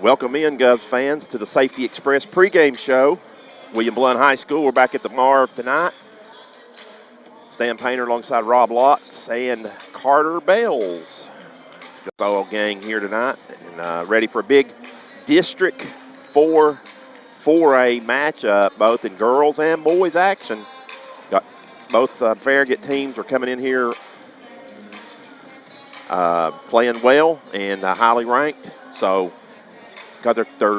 Welcome in, Govs fans, to the Safety Express pregame show. William Blount High School, we're back at the Marv tonight. Stan Painter alongside Rob Lotz and Carter Bales. It's the football gang here tonight and ready for a big District 4 4A matchup, both in girls and boys action. Got both Farragut teams are coming in here playing well and highly ranked. So, got their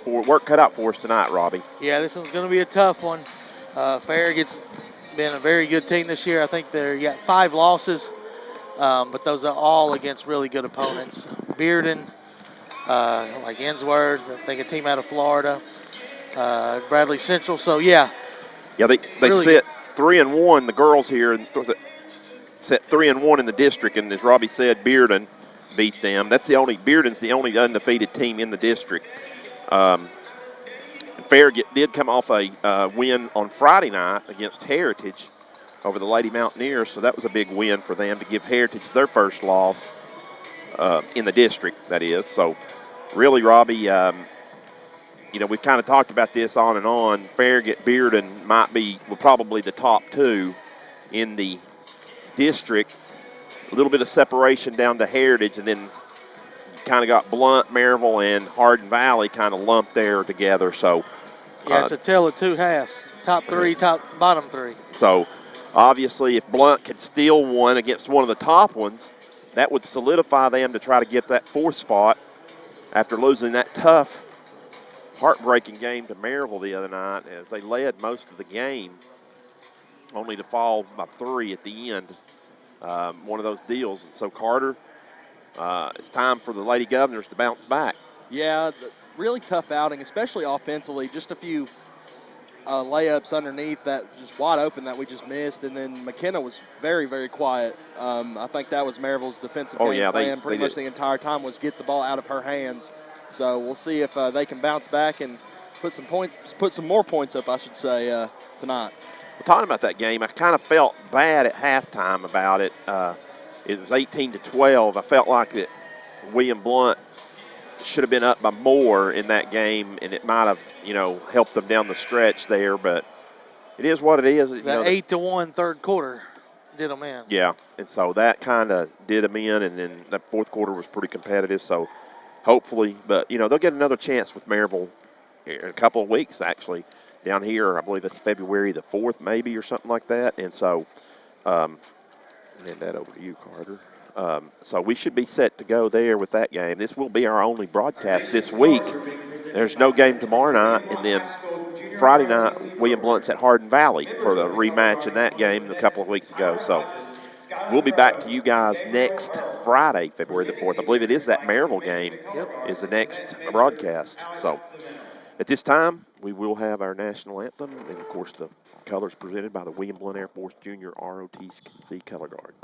work cut out for us tonight, Robbie. Yeah, this one's going to be a tough one. Farragut's been a very good team this year. I think they got 5 losses, but those are all against really good opponents. Bearden, like Ensworth, I think a team out of Florida, Bradley Central. So, yeah. Yeah, they really sit 3-1, the girls here, and set 3-1 in the district, and as Robbie said, Bearden beat them. Bearden's the only undefeated team in the district. Farragut did come off a win on Friday night against Heritage over the Lady Mountaineers, so that was a big win for them to give Heritage their first loss in the district, that is. So really, Robbie, we've kind of talked about this on and on. Farragut, Bearden were probably the top 2 in the district. A little bit of separation down to Heritage, and then kind of got Blount, Maryville, and Hardin Valley kind of lumped there together. So yeah, it's a tale of 2 halves. Top 3, bottom 3. So obviously, if Blount could steal one against one of the top ones, that would solidify them to try to get that 4th spot after losing that tough, heartbreaking game to Maryville the other night, as they led most of the game, only to fall by 3 at the end. One of those deals. And so, Carter, it's time for the Lady Governors to bounce back. Yeah, really tough outing, especially offensively. Just a few layups underneath that just wide open that we just missed. And then McKenna was very, very quiet. I think that was Maryville's defensive game plan pretty much the entire time, was get the ball out of her hands. So we'll see if they can bounce back and put some more points up, I should say, tonight. Well, talking about that game, I kind of felt bad at halftime about it. It was 18-12. I felt like that William Blount should have been up by more in that game, and it might have, helped them down the stretch there. But it is what it is. The 8-1 third quarter did them in. Yeah, and so that kind of did them in, and then the 4th quarter was pretty competitive. So hopefully, but they'll get another chance with Maryville in a couple of weeks actually down here. I believe it's February the 4th, maybe, or something like that. And so, hand that over to you, Carter. So we should be set to go there with that game. This will be our only broadcast this week. There's no game tomorrow night, and then Friday night, William Blount's at Hardin Valley for the rematch in that game a couple of weeks ago. So we'll be back to you guys next Friday, February the 4th. I believe it is that Maryville game is the next broadcast. So at this time, we will have our national anthem and, of course, the colors presented by the William Blount Air Force Junior ROTC Color Guard.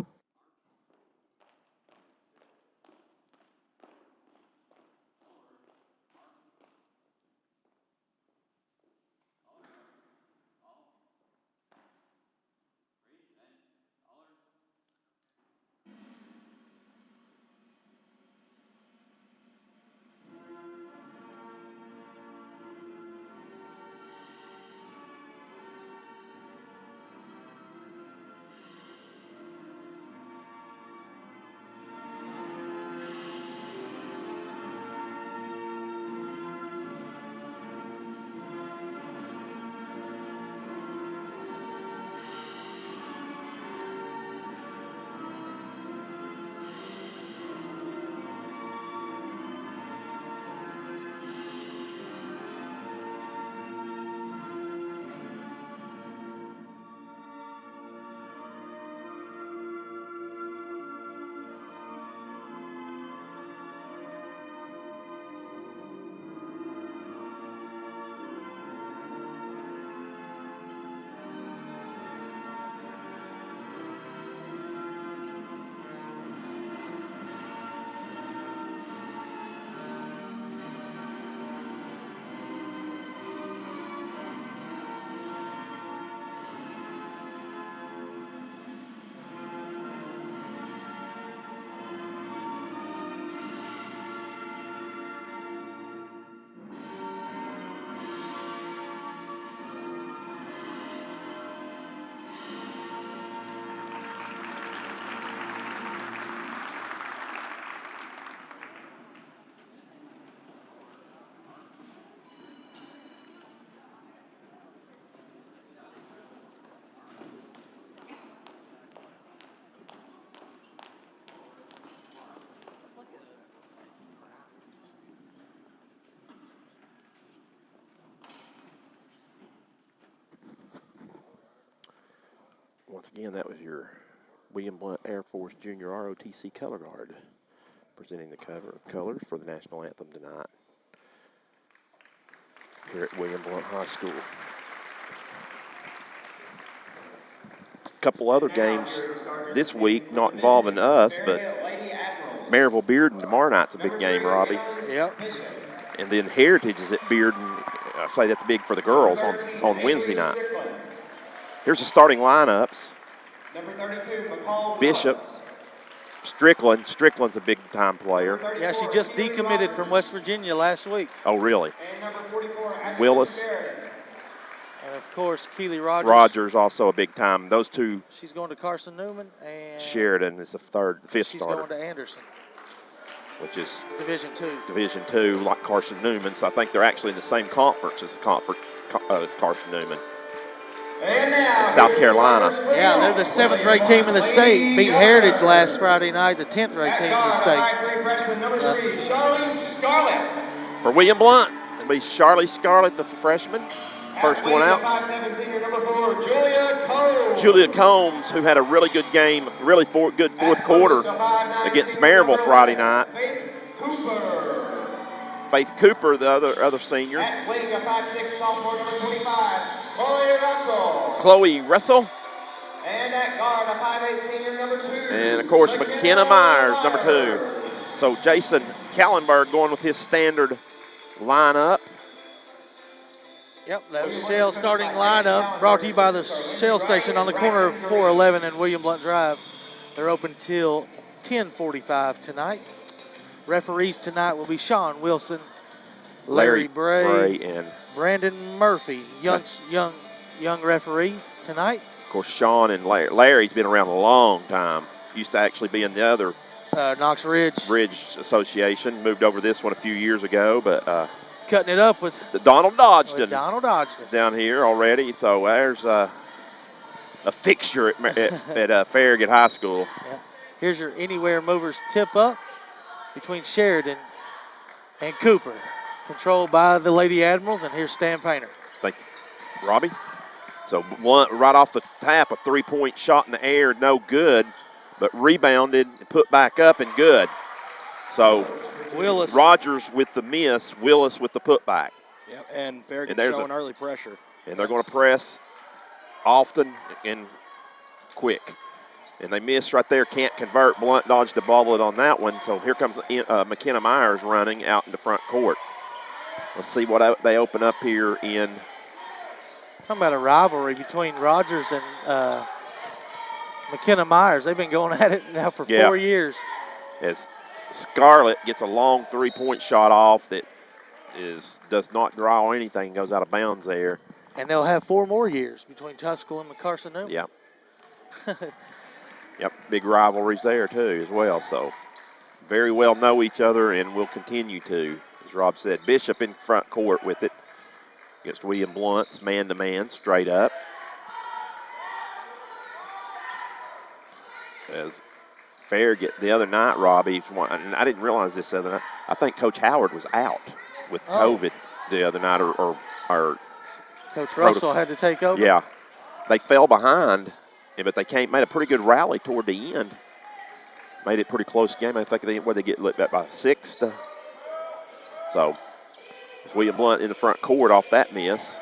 Once again, that was your William Blount Air Force Junior ROTC Color Guard presenting the colors for the national anthem tonight here at William Blount High School. A couple other games this week, not involving us, but Maryville Bearden tomorrow night's a big game, Robbie. Yep. And then Heritage is at Bearden. I say that's big for the girls on Wednesday night. Here's the starting lineups. Number 32, McCall Bishop, Willis. Strickland. Strickland's a big-time player. Yeah, she just decommitted from West Virginia last week. Oh, really? And number 44, Ashley Willis. Sheridan. And, of course, Keely Rogers. Rogers also a big-time. Those two. She's going to Carson Newman. And Sheridan is the fifth she's starter. going to Anderson. Which is Division II, like Carson Newman. So I think they're actually in the same conference as Carson Newman. And now, South Carolina. Yeah, they're the 7th-ranked team in the state. Beat Heritage last Friday night, the 10th-ranked team in the state. Freshman number 3, Charlie Scarlett. For William Blount, it'll be Charlie Scarlett, the freshman. First one out. 5'7" senior number 4, Julia Combs. Julia Combs, who had a really good game, really good fourth quarter against Maryville Friday night. Faith Cooper. Faith Cooper, the other senior. At wing, a 5'6" sophomore number 25, Chloe Russell. Chloe Russell. And at guard, a 5'8" senior number 2. And, of course, McKenna Myers, number 2. So Jason Kallenberg going with his standard lineup. Yep, that was Shell starting lineup, brought to you by the Shell Station on the corner of 411 and William Blount Drive. They're open till 10:45 tonight. Referees tonight will be Sean Wilson, Larry Bray, and Brandon Murphy, young referee tonight. Of course, Sean and Larry's been around a long time. Used to actually be in the other Knox Ridge Association. Moved over this one a few years ago, but cutting it up with Donald Dodgton down here already. So there's a fixture at Farragut High School. Yeah. Here's your anywhere movers tip up between Sheridan and Cooper, controlled by the Lady Admirals. And here's Stan Painter. Thank you, Robbie. So one right off the tap, a three-point shot in the air, no good, but rebounded, put back up, and good. So Willis. Rogers with the miss, Willis with the putback. Yep, and Farragut showing early pressure. And they're going to press often and quick. And they miss right there, can't convert. Blount dodged the bullet on that one. So here comes McKenna Myers running out into front court. Let's see what they open up here in. Talking about a rivalry between Rogers and McKenna Myers. They've been going at it now for 4 years. As Scarlett gets a long three-point shot off that does not draw anything, goes out of bounds there. And they'll have 4 more years between Tuscaloosa and Carson Newman. Yep. Yep, big rivalries there too as well. So very well know each other and will continue to, as Rob said. Bishop in front court with it against William Blount's man-to-man straight up. As Farragut the other night, Robbie, and I didn't realize this the other night, I think Coach Howard was out with COVID the other night, or Coach Russell had to take over. Yeah, they fell behind, but they made a pretty good rally toward the end. Made it a pretty close game. I think they get looked at by 6. So it's William Blount in the front court off that miss.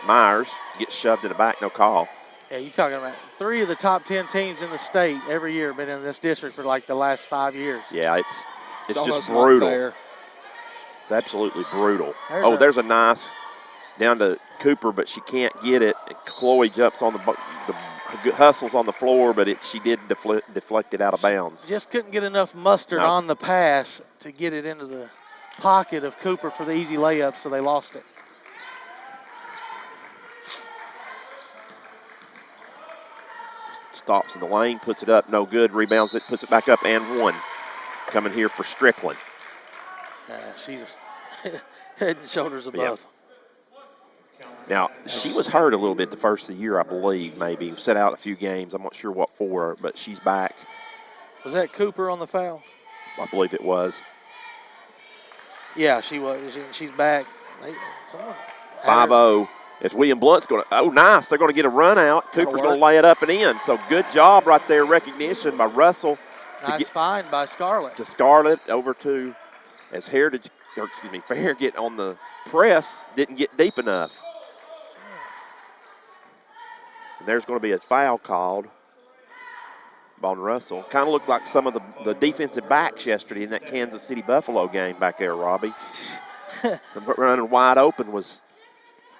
Myers gets shoved in the back, no call. Yeah, you're talking about 3 of the top 10 teams in the state every year have been in this district for like the last 5 years. Yeah, it's just brutal. brutal. It's absolutely brutal. There's a nice down to Cooper, but she can't get it. Chloe jumps on the hustles on the floor, but she did deflect it out of bounds. Just couldn't get enough mustard on the pass to get it into the pocket of Cooper for the easy layup, so they lost it. Stops in the lane, puts it up, no good, rebounds it, puts it back up, and 1. Coming here for Strickland. She's head and shoulders above. Yeah. Now, she was hurt a little bit the first of the year, I believe, maybe. Set out a few games. I'm not sure what for, but she's back. Was that Cooper on the foul? I believe it was. Yeah, she was. She's back. 5-0 As William Blount's going to, oh, nice. They're going to get a run out. Cooper's going work. to lay it up and in. So good job right there, recognition by Russell. Nice find by Scarlett. To Scarlett over to, as Farragut on the press didn't get deep enough. And there's going to be a foul called on Russell. Kind of looked like some of the defensive backs yesterday in that Kansas City Buffalo game back there, Robbie. Running wide open was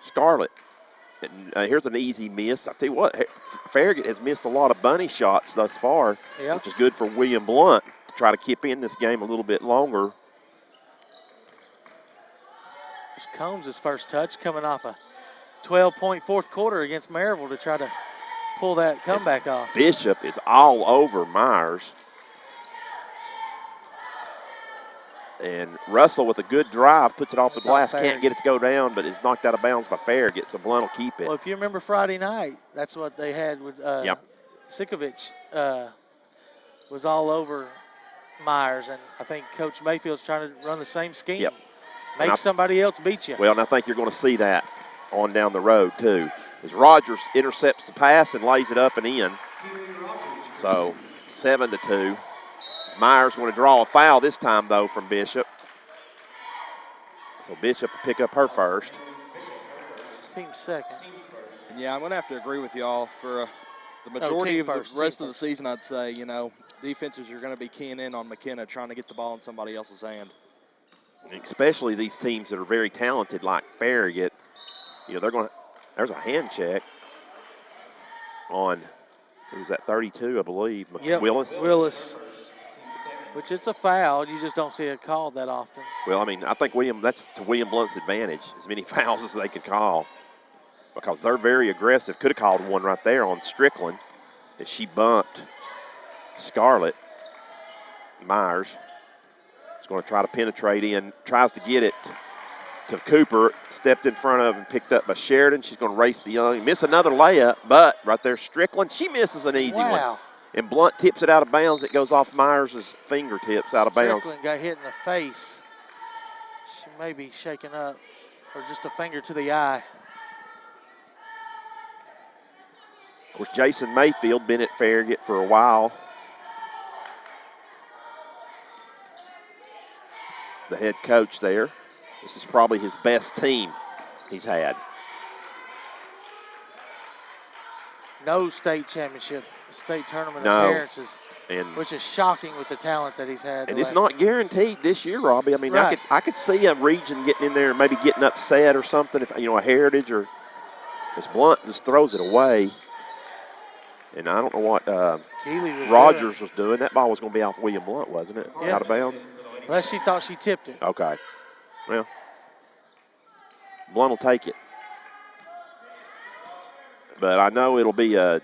Scarlett. And here's an easy miss. I tell you what, Farragut has missed a lot of bunny shots thus far, which is good for William Blount to try to keep in this game a little bit longer. There's Combs' first touch coming off a 12-point fourth quarter against Maryville to try to pull that comeback off. Bishop is all over Myers. And Russell with a good drive puts it off the glass. Can't get it to go down, but it's knocked out of bounds by Farragut, so Blount will keep it. Well, if you remember Friday night, that's what they had with Sikovic was all over Myers, and I think Coach Mayfield's trying to run the same scheme. Yep. Make somebody else beat you. Well, and I think you're going to see that on down the road, too, as Rogers intercepts the pass and lays it up and in. So 7-2. Myers going to draw a foul this time, though, from Bishop. So Bishop will pick up her first. Team second. And yeah, I'm going to have to agree with y'all for the majority of the rest of the season. I'd say, defenses are going to be keying in on McKenna, trying to get the ball in somebody else's hand. Especially these teams that are very talented, like Farragut. They're going to. There's a hand check on. Who was that? 32, I believe. Yep, Willis. Which it's a foul. You just don't see it called that often. Well, I think that's to William Blount's advantage, as many fouls as they could call, because they're very aggressive. Could have called one right there on Strickland as she bumped Scarlett. Myers is going to try to penetrate in, tries to get it to Cooper, stepped in front of and picked up by Sheridan. She's going to race the young, miss another layup, but right there Strickland, she misses an easy one. And Blount tips it out of bounds. It goes off Myers' fingertips out of bounds. Strickland got hit in the face. She may be shaken up, or just a finger to the eye. Of course, Jason Mayfield been at Farragut for a while. The head coach there. This is probably his best team he's had. No state championship, state tournament appearances, and which is shocking with the talent that he's had. And it's not guaranteed this year, Robbie. Right. I could see a region getting in there and maybe getting upset or something, if a Heritage or as Blount just throws it away. And I don't know what Rogers was doing. That ball was going to be off William Blount, wasn't it? Yeah. Out of bounds? Unless she thought she tipped it. Okay. Well, Blount will take it. But I know it'll be a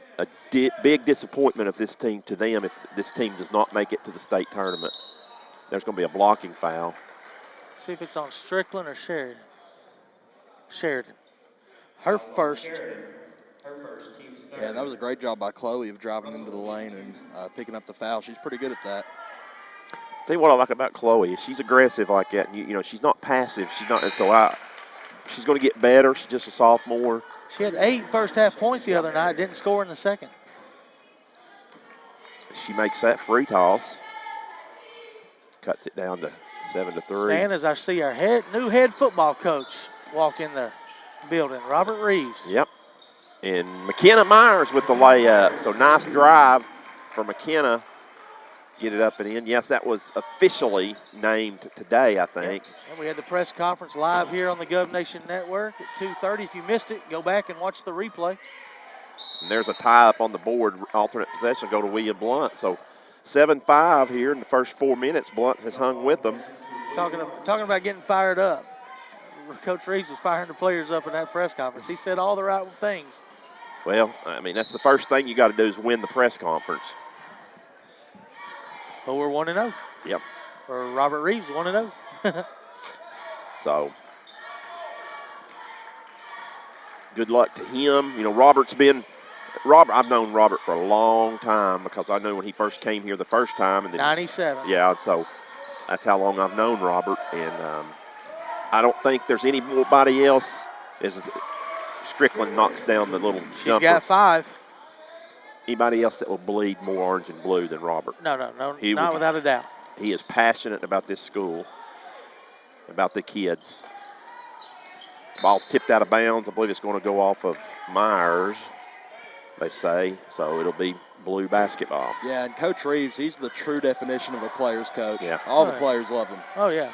big disappointment of this team to them if this team does not make it to the state tournament. There's going to be a blocking foul. See if it's on Strickland or Sheridan. Sheridan. Her first. Yeah, that was a great job by Chloe of driving into the lane and picking up the foul. She's pretty good at that. Tell you what I like about Chloe is she's aggressive like that. And she's not passive. She's not, and so she's going to get better. She's just a sophomore. She had 8 first-half points the other night. Didn't score in the second. She makes that free toss. Cuts it down to 7-3. Stan, as I see our new head football coach walk in the building, Robert Reeves. Yep. And McKenna Myers with the layup. So nice drive for McKenna. Get it up and in. Yes, that was officially named today, I think. Yep. And we had the press conference live here on the Gov Nation Network at 2:30. If you missed it, go back and watch the replay. And there's a tie up on the board. Alternate possession go to William Blount. So 7-5 here in the first 4 minutes. Blount has hung with them. Talking about getting fired up. Coach Reeves was firing the players up in that press conference. He said all the right things. Well, that's the first thing you got to do is win the press conference. But we're 1-0. Yep. Or Robert Reeves 1-0. So, good luck to him. I've known Robert for a long time because I knew when he first came here the first time. And then, 97. Yeah, so that's how long I've known Robert. And I don't think there's anybody else as Strickland knocks down the little She's jumper. got 5. Anybody else that will bleed more orange and blue than Robert? No, not without a doubt. He is passionate about this school, about the kids. Ball's tipped out of bounds. I believe it's going to go off of Myers, they say. So it'll be blue basketball. Yeah, and Coach Reeves, he's the true definition of a player's coach. Yeah. All the players love him. Oh, yeah.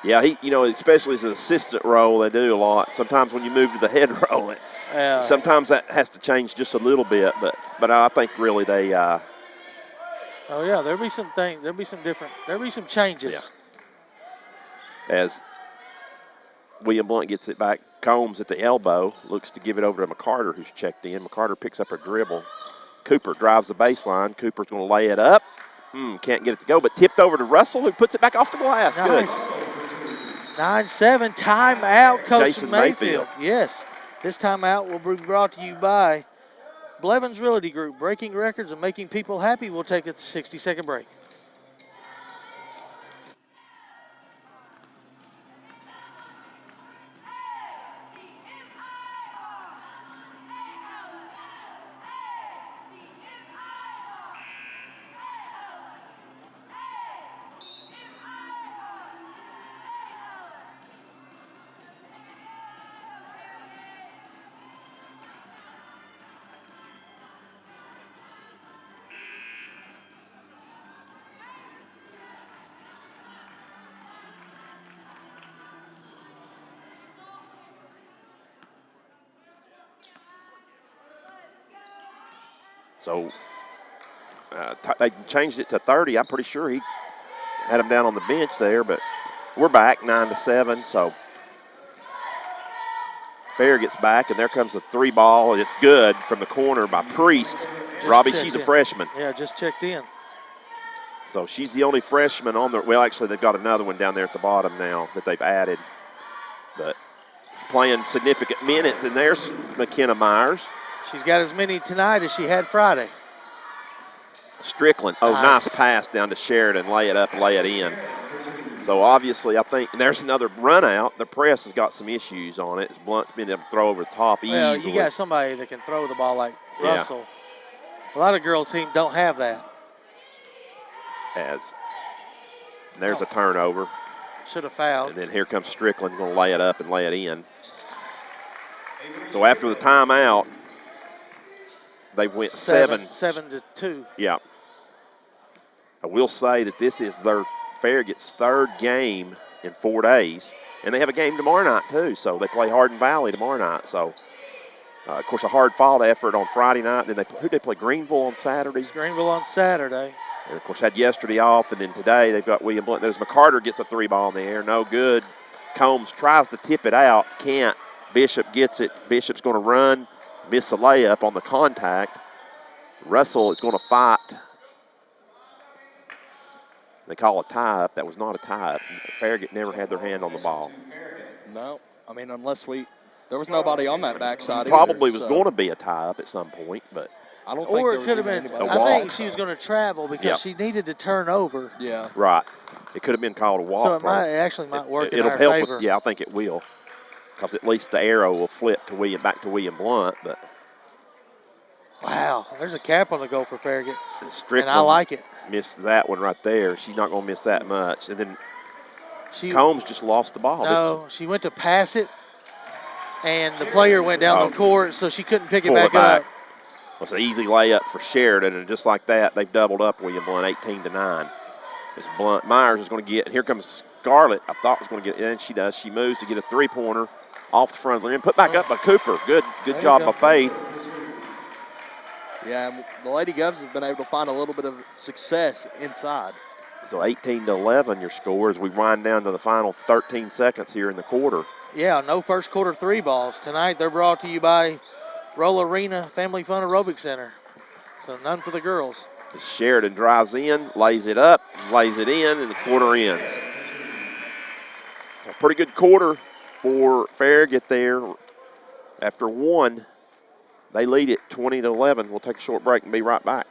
Yeah, he, especially as an assistant role, they do a lot. Sometimes when you move to the head role, sometimes that has to change just a little bit. But I think really they. Oh yeah, there'll be some things. There'll be some changes. Yeah. As William Blount gets it back, Combs at the elbow looks to give it over to McCarter, who's checked in. McCarter picks up her dribble. Cooper drives the baseline. Cooper's going to lay it up. Can't get it to go, but tipped over to Russell, who puts it back off the glass. Nice. Good. 9-7, timeout, Coach Jason Mayfield. Yes, this timeout will be brought to you by Blevins Realty Group. Breaking records and making people happy. We'll take a 60-second break. So they changed it to 30. I'm pretty sure he had him down on the bench there, but we're back 9-7. So Fair gets back, and there comes the 3 ball, and it's good from the corner by Priest. Robbie, she's a freshman. Yeah, just checked in. So she's the only freshman on the. Well, actually, they've got another one down there at the bottom now that they've added, but she's playing significant minutes. And there's McKenna Myers. She's got as many tonight as she had Friday. Strickland. Oh, nice pass down to Sheridan. Lay it up, lay it in. So obviously, I think and there's another run out. The press has got some issues on it. Blunt's been able to throw over the top easily. Well, you got somebody that can throw the ball like Russell. A lot of girls' teams don't have that. There's a turnover. Should have fouled. And then here comes Strickland, going to lay it up and lay it in. So after the timeout, they've went 7-2. Yeah. I will say that this is their Farragut's 3rd game in 4 days, and they have a game tomorrow night too. So they play Hardin Valley tomorrow night. So, of course, a hard-fought effort on Friday night. Then who they play? Greenville on Saturday. Greenville on Saturday. And, of course, had yesterday off, and then today they've got William Blount. There's McCarter gets a 3 ball in the air. No good. Combs tries to tip it out. Can't. Bishop gets it. Bishop's going to run. Miss the layup on the contact. Russell is going to fight. They call a tie-up. That was not a tie-up. Farragut never had their hand on the ball. No. I mean, there was nobody on that backside Probably either, was going to be a tie-up at some point, but. I don't think or there it could have been. anybody. I think she was going to travel because she needed to turn over. Yeah. Right. It could have been called a walk. So it actually might work in It'll our help favor. I think it will. Because at least the arrow will flip to back to William Blount. But wow, there's a cap on the goal for Farragut. Strickland, and I like it. Missed that one right there. She's not going to miss that much. And then Combs just lost the ball. No, she went to pass it, and the player went down the court, so she couldn't pick it back up. It's an easy layup for Sheridan, and just like that, they've doubled up William Blount 18-9. As Blount Myers is going to get, and here comes Scarlett. I thought was going to get, and she does. She moves to get a 3-pointer off the front of the rim. Put back up by Cooper. Good job by Faith. Yeah, the Lady Govs have been able to find a little bit of success inside. So 18-11 your score as we wind down to the final 13 seconds here in the quarter. Yeah, no first quarter 3 balls. Tonight they're brought to you by Roll Arena Family Fun Aerobic Center. So none for the girls. As Sheridan drives in, lays it up, lays it in, and the quarter ends. A pretty good quarter for Farragut there. After one, They lead it 20-11. We'll take a short break and be right back.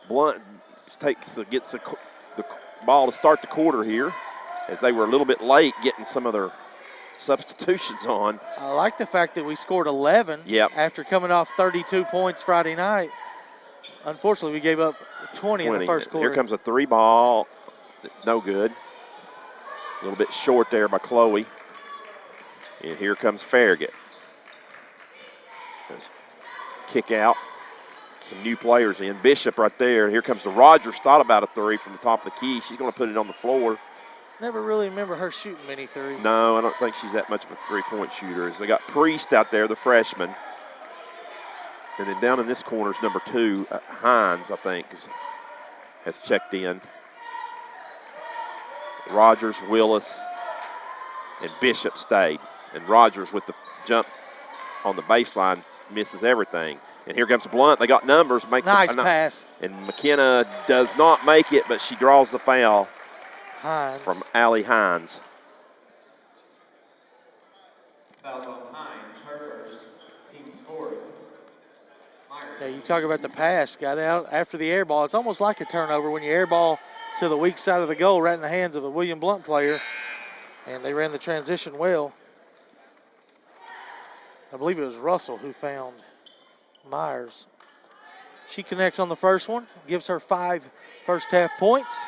Blount gets the ball to start the quarter here, as they were a little bit late getting some of their substitutions on. I like the fact that we scored 11 after coming off 32 points Friday night. Unfortunately, we gave up 20 in the first quarter. Here comes a 3 ball. It's no good. A little bit short there by Chloe. And here comes Farragut. Kick out. Some new players in. Bishop right there. Here comes the Rogers. Thought about a 3 from the top of the key. She's going to put it on the floor. Never really remember her shooting many threes. No, I don't think she's that much of a three-point shooter. As they got Priest out there, the freshman. And then down in this corner is number 2, Hines, I think, has checked in. Rogers, Willis, and Bishop stayed. And Rogers with the jump on the baseline misses everything. And here comes Blount. They got numbers. Nice pass. And McKenna does not make it, but she draws the foul from Allie Hines. Fouls on Hines, her first. Team's fourth. Yeah, you talk about the pass, got out after the air ball. It's almost like a turnover when you air ball to the weak side of the goal right in the hands of a William Blount player, and they ran the transition well. I believe it was Russell who found Myers. She connects on the first one, gives her 5 first half points.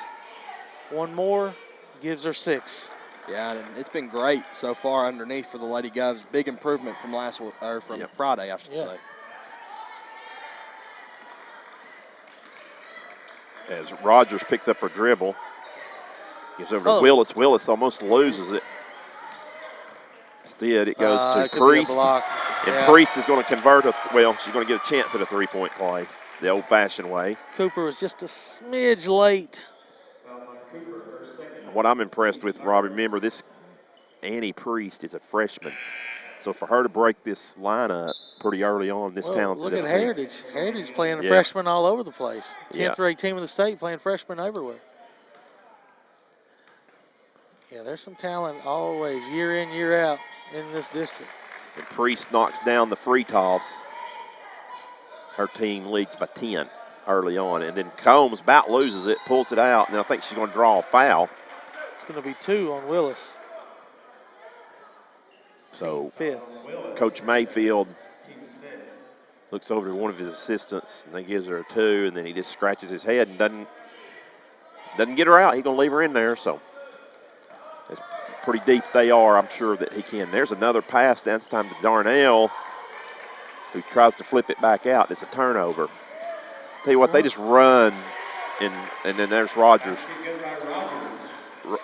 One more gives her 6. Yeah, and it's been great so far underneath for the Lady Govs. Big improvement from Friday, I should say. As Rogers picks up her dribble, gives over to Willis. Willis almost loses it. Instead, it goes to Priest. And Priest is going to convert she's going to get a chance at a 3-point play, the old-fashioned way. Cooper was just a smidge late. What I'm impressed with, Robbie, remember this Annie Priest is a freshman. So for her to break this lineup pretty early on, talented. Look at Heritage. Heritage playing a freshman all over the place. 10th ranked team in the state playing freshmen everywhere. Yeah, there's some talent always, year in, year out in this district. And Priest knocks down the free toss. Her team leads by 10 early on. And then Combs about loses it, pulls it out, and then I think she's going to draw a foul. It's going to be 2 on Willis. So 5th. Coach Mayfield looks over to one of his assistants, and he gives her a 2, and then he just scratches his head and doesn't get her out. He's going to leave her in there, so it's pretty deep they are. I'm sure that he can. There's another pass down this time to Darnell, who tries to flip it back out. It's a turnover. Tell you what, they just run, and then there's Rogers.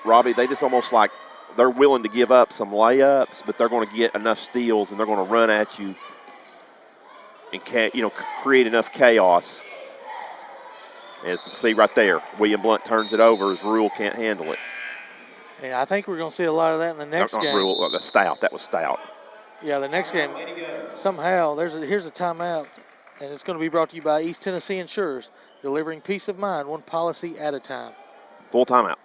Robbie, they just almost like they're willing to give up some layups, but they're going to get enough steals, and they're going to run at you and create enough chaos. As you can see right there, William Blount turns it over as Rule can't handle it. Yeah, I think we're going to see a lot of that in the next game. Rule, Stout. That was Stout. Yeah, the next game, somehow, here's a timeout, and it's going to be brought to you by East Tennessee Insurers, delivering peace of mind one policy at a time. Full timeout.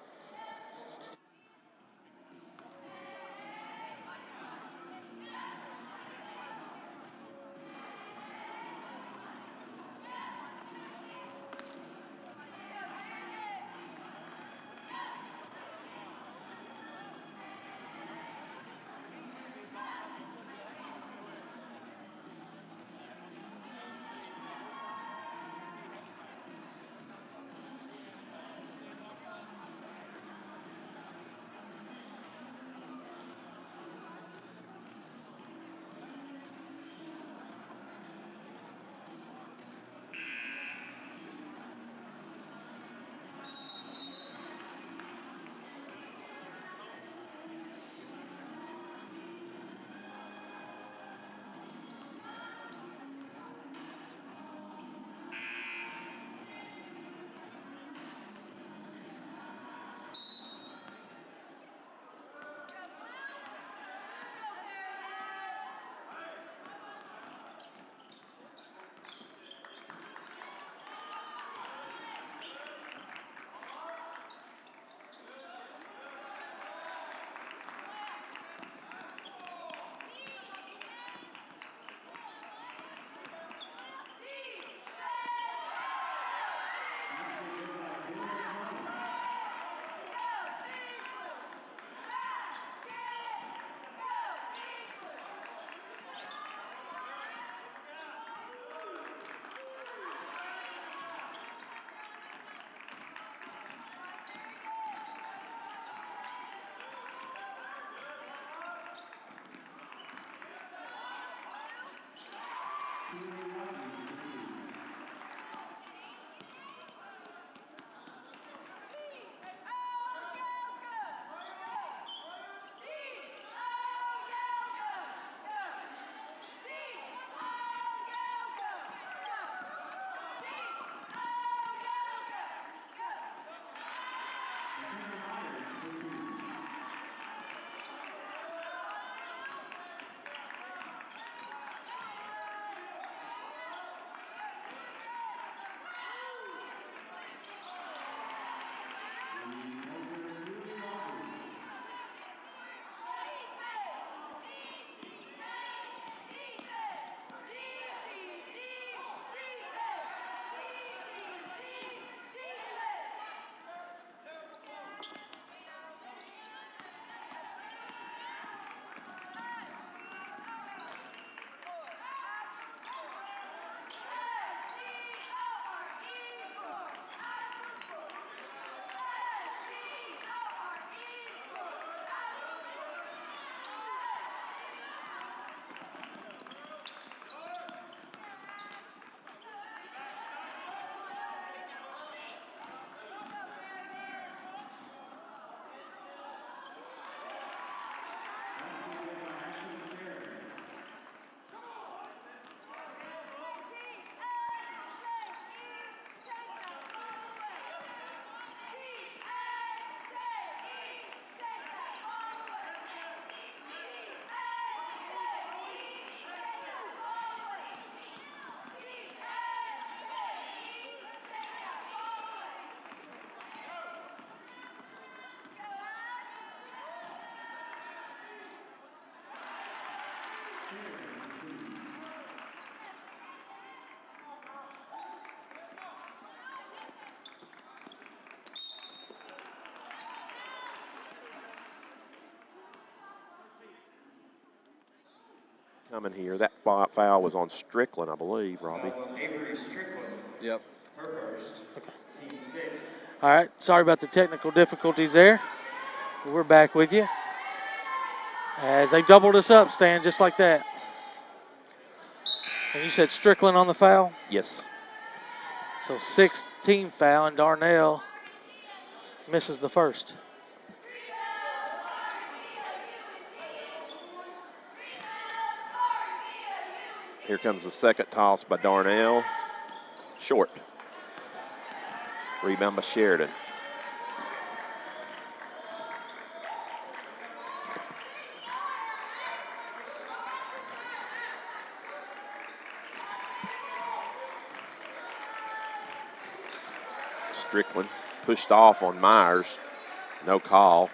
coming here. That foul was on Strickland, I believe, Robbie. Yep. Team 6. All right, sorry about the technical difficulties there. We're back with you. As they doubled us up, Stan, just like that. And you said Strickland on the foul? Yes. So 6th team foul, and Darnell misses the first. Here comes the second toss by Darnell. Short. Rebound by Sheridan. Strickland pushed off on Myers. No call.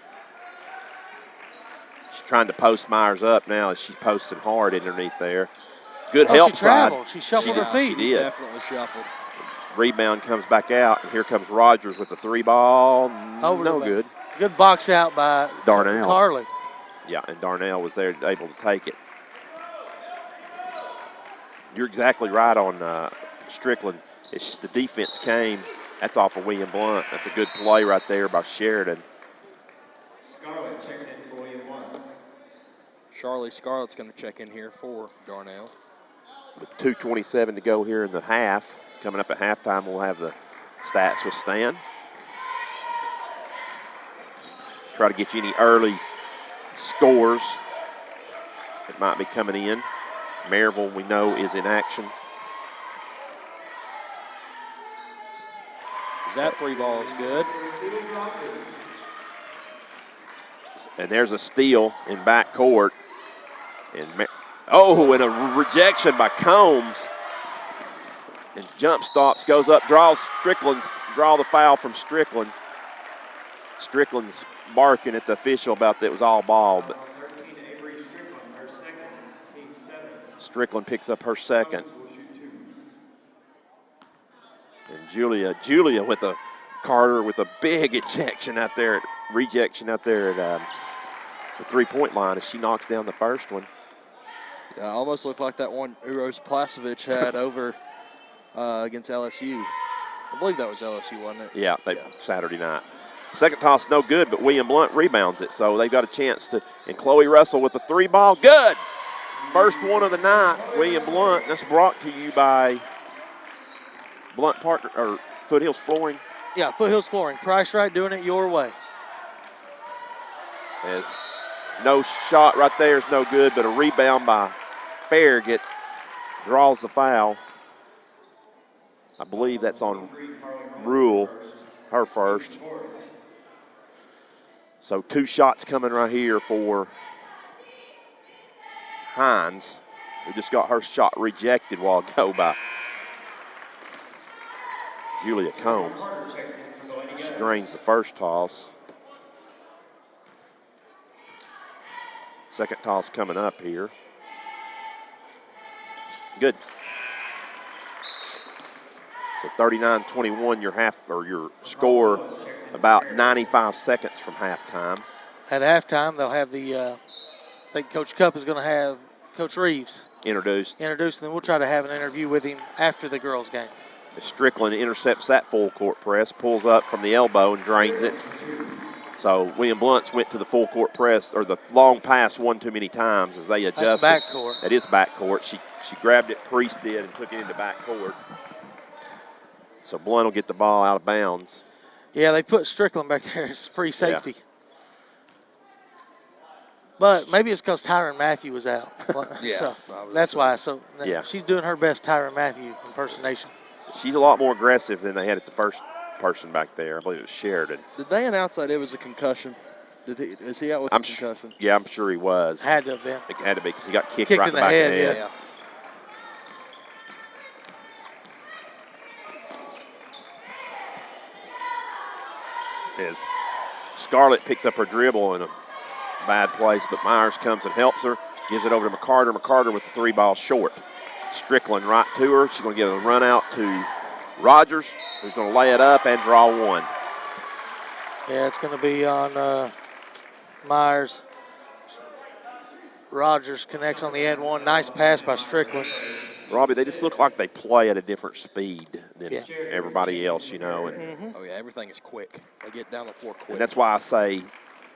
She's trying to post Myers up now as she's posting hard underneath there. Good help she side. traveled. She shuffled her She feet. did. Definitely shuffled. Rebound comes back out, and here comes Rogers with the 3 ball. Over No the- good. Good box out by Darnell. Carly. Yeah, and Darnell was there able to take it. You're exactly right on Strickland. It's just the defense came. That's off of William Blount. That's a good play right there by Sheridan. Scarlett checks in for William Blount. Charlie Scarlett's going to check in here for Darnell. With 2:27 to go here in the half. Coming up at halftime, we'll have the stats with Stan. Try to get you any early scores that might be coming in. Maryville, we know, is in action. That 3 ball is good. And there's a steal in backcourt. And and a rejection by Combs. And jump stops, goes up, draw the foul from Strickland. Strickland's barking at the official about that it was all ball, but Strickland picks up her second. And Julia with a Carter with a big rejection out there at the 3-point line as she knocks down the first one. Yeah, almost looked like that one Uros Placevic had over against LSU. I believe that was LSU, wasn't it? Yeah, Saturday night. Second toss no good, but William Blount rebounds it, so they've got a chance to. And Chloe Russell with the 3 ball, good. First one of the night, William Blount. That's brought to you by Blount Partner or Foothills Flooring. Yeah, Foothills Flooring. Price right, doing it your way. As no shot right there is no good, but a rebound by Farragut draws the foul. I believe that's on Rule, her first. So 2 shots coming right here for Hines, who just got her shot rejected a while ago by Julia Combs. She drains the first toss. Second toss coming up here. Good. So 39-21, your score about 95 seconds from halftime. At halftime, they'll have I think Coach Cup is going to have Coach Reeves Introduced. and then we'll try to have an interview with him after the girls' game. Strickland intercepts that full court press, pulls up from the elbow and drains it. So William Blount's went to the full court press, or the long pass one too many times as they adjusted. That's backcourt. That is backcourt. She grabbed it, Priest did, and took it into backcourt. So Blount will get the ball out of bounds. Yeah, they put Strickland back there as free safety. Yeah. But maybe it's because Tyron Matthew was out. Yeah, so that's why. So yeah, she's doing her best Tyron Matthew impersonation. She's a lot more aggressive than they had at the first person back there. I believe it was Sheridan. Did they announce that it was a concussion? Is he out with a concussion? Yeah, I'm sure he was. Had to have been. It had to be because he got kicked in right in the back head, of the head. Yeah. As Scarlett picks up her dribble in a bad place, but Myers comes and helps her, gives it over to McCarter. McCarter with the 3 ball short. Strickland right to her. She's going to give a run out to Rogers, who's going to lay it up and draw one. Yeah, it's going to be on Myers. Rogers connects on the end one. Nice pass by Strickland. Robbie, they just look like they play at a different speed than Yeah. everybody else, you know. And, Oh, yeah, everything is quick. They get down the floor quick. and that's why I say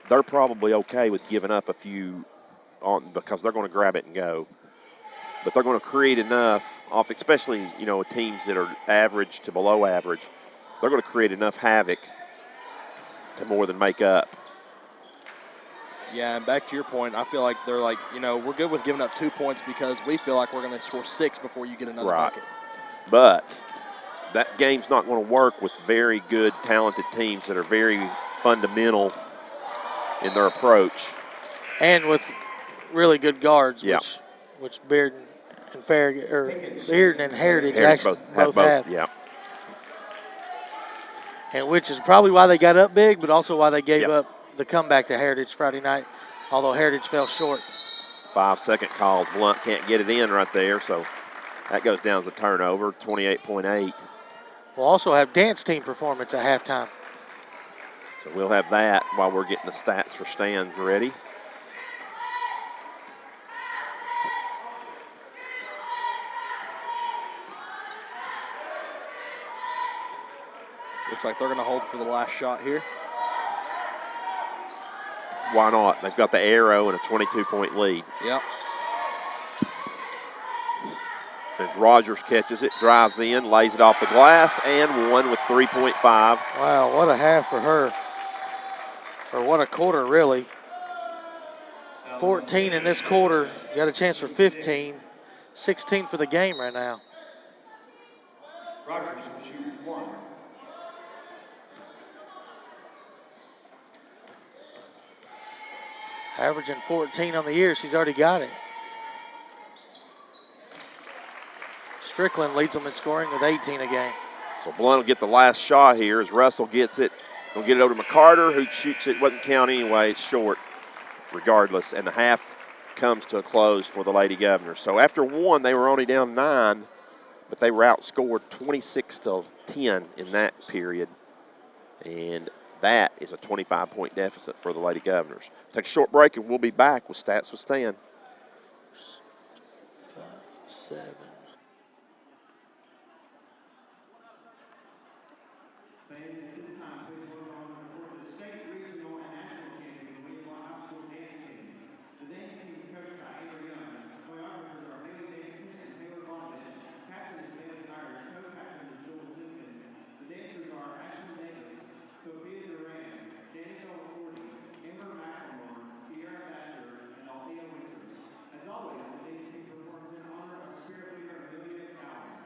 they're probably okay with giving up a few because they're going to grab it and go. But they're going to create enough, especially, you know, teams that are average to below average, they're going to create enough havoc to more than make up. Yeah, and back to your point, I feel like they're like, you know, we're good with giving up 2 points because we feel like we're going to score 6 before you get another bucket. But that game's not going to work with very good, talented teams that are very fundamental in their approach. And with really good guards, Yeah. which Bearden and Farragut, or Bearden and Heritage actually both have. Yeah. And which is probably why they got up big, but also why they gave Yep. up the comeback to Heritage Friday night, although Heritage fell short. 5-second calls. Blount can't get it in right there, so that goes down as a turnover, 28.8. We'll also have dance team performance at halftime. So we'll have that while we're getting the stats for stands ready. Looks like they're going to hold for the last shot here. Why not? They've got the arrow and a 22-point lead. Yep. As Rogers catches it, drives in, lays it off the glass, and one with 3.5. Wow, what a half for her. Or what a quarter, really. 14 in this quarter. Got a chance for 15. 16 for the game right now. Rogers will shoot 1. Averaging 14 on the year. She's already got it. Strickland leads them in scoring with 18 a game. So Blount will get the last shot here as Russell gets it. He'll get it over to McCarter, who shoots it. Wasn't count anyway. It's short regardless. And the half comes to a close for the Lady Governors. So after one, they were only down 9, but they were outscored 26-10 in that period. And that is a 25-point deficit for the Lady Governors. Take a short break, and we'll be back with Stats with Stan. 5, 7. Ladies, at this time, please welcome on the court the state, regional, and national champion William Blount High School dance team. The dance team is coached by Amber Young. Choreographers are Haley Davidson and Taylor Bonovich. Captain is Bailey Irish. Co-captain is Joel Simpkins. The dancers are Ashley Davis, Sophia Duran, Danielle McCourty, Amber McLemore, Sierra Thatcher, and Althea Winters. As always, the dance team performs in honor of spirit leader Amelia Cowan.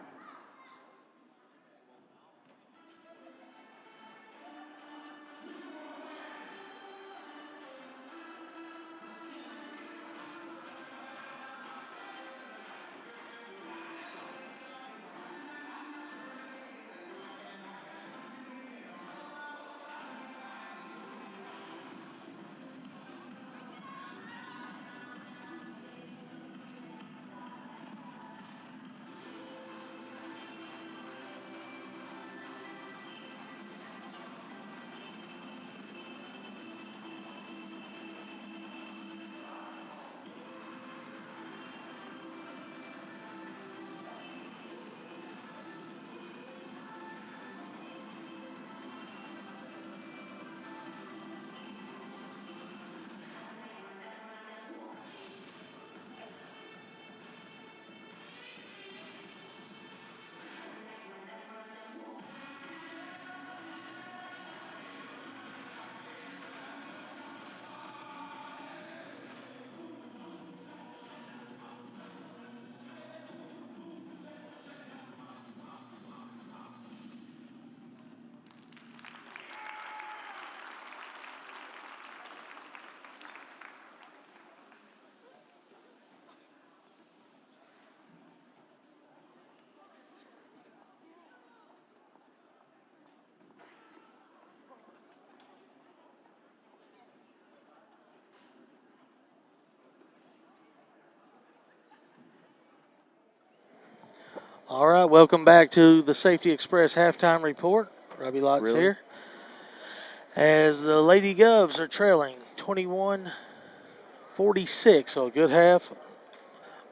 All right, welcome back to the Safety Express halftime report. Robbie Lott's here. As the Lady Govs are trailing 21-14 46, so a good half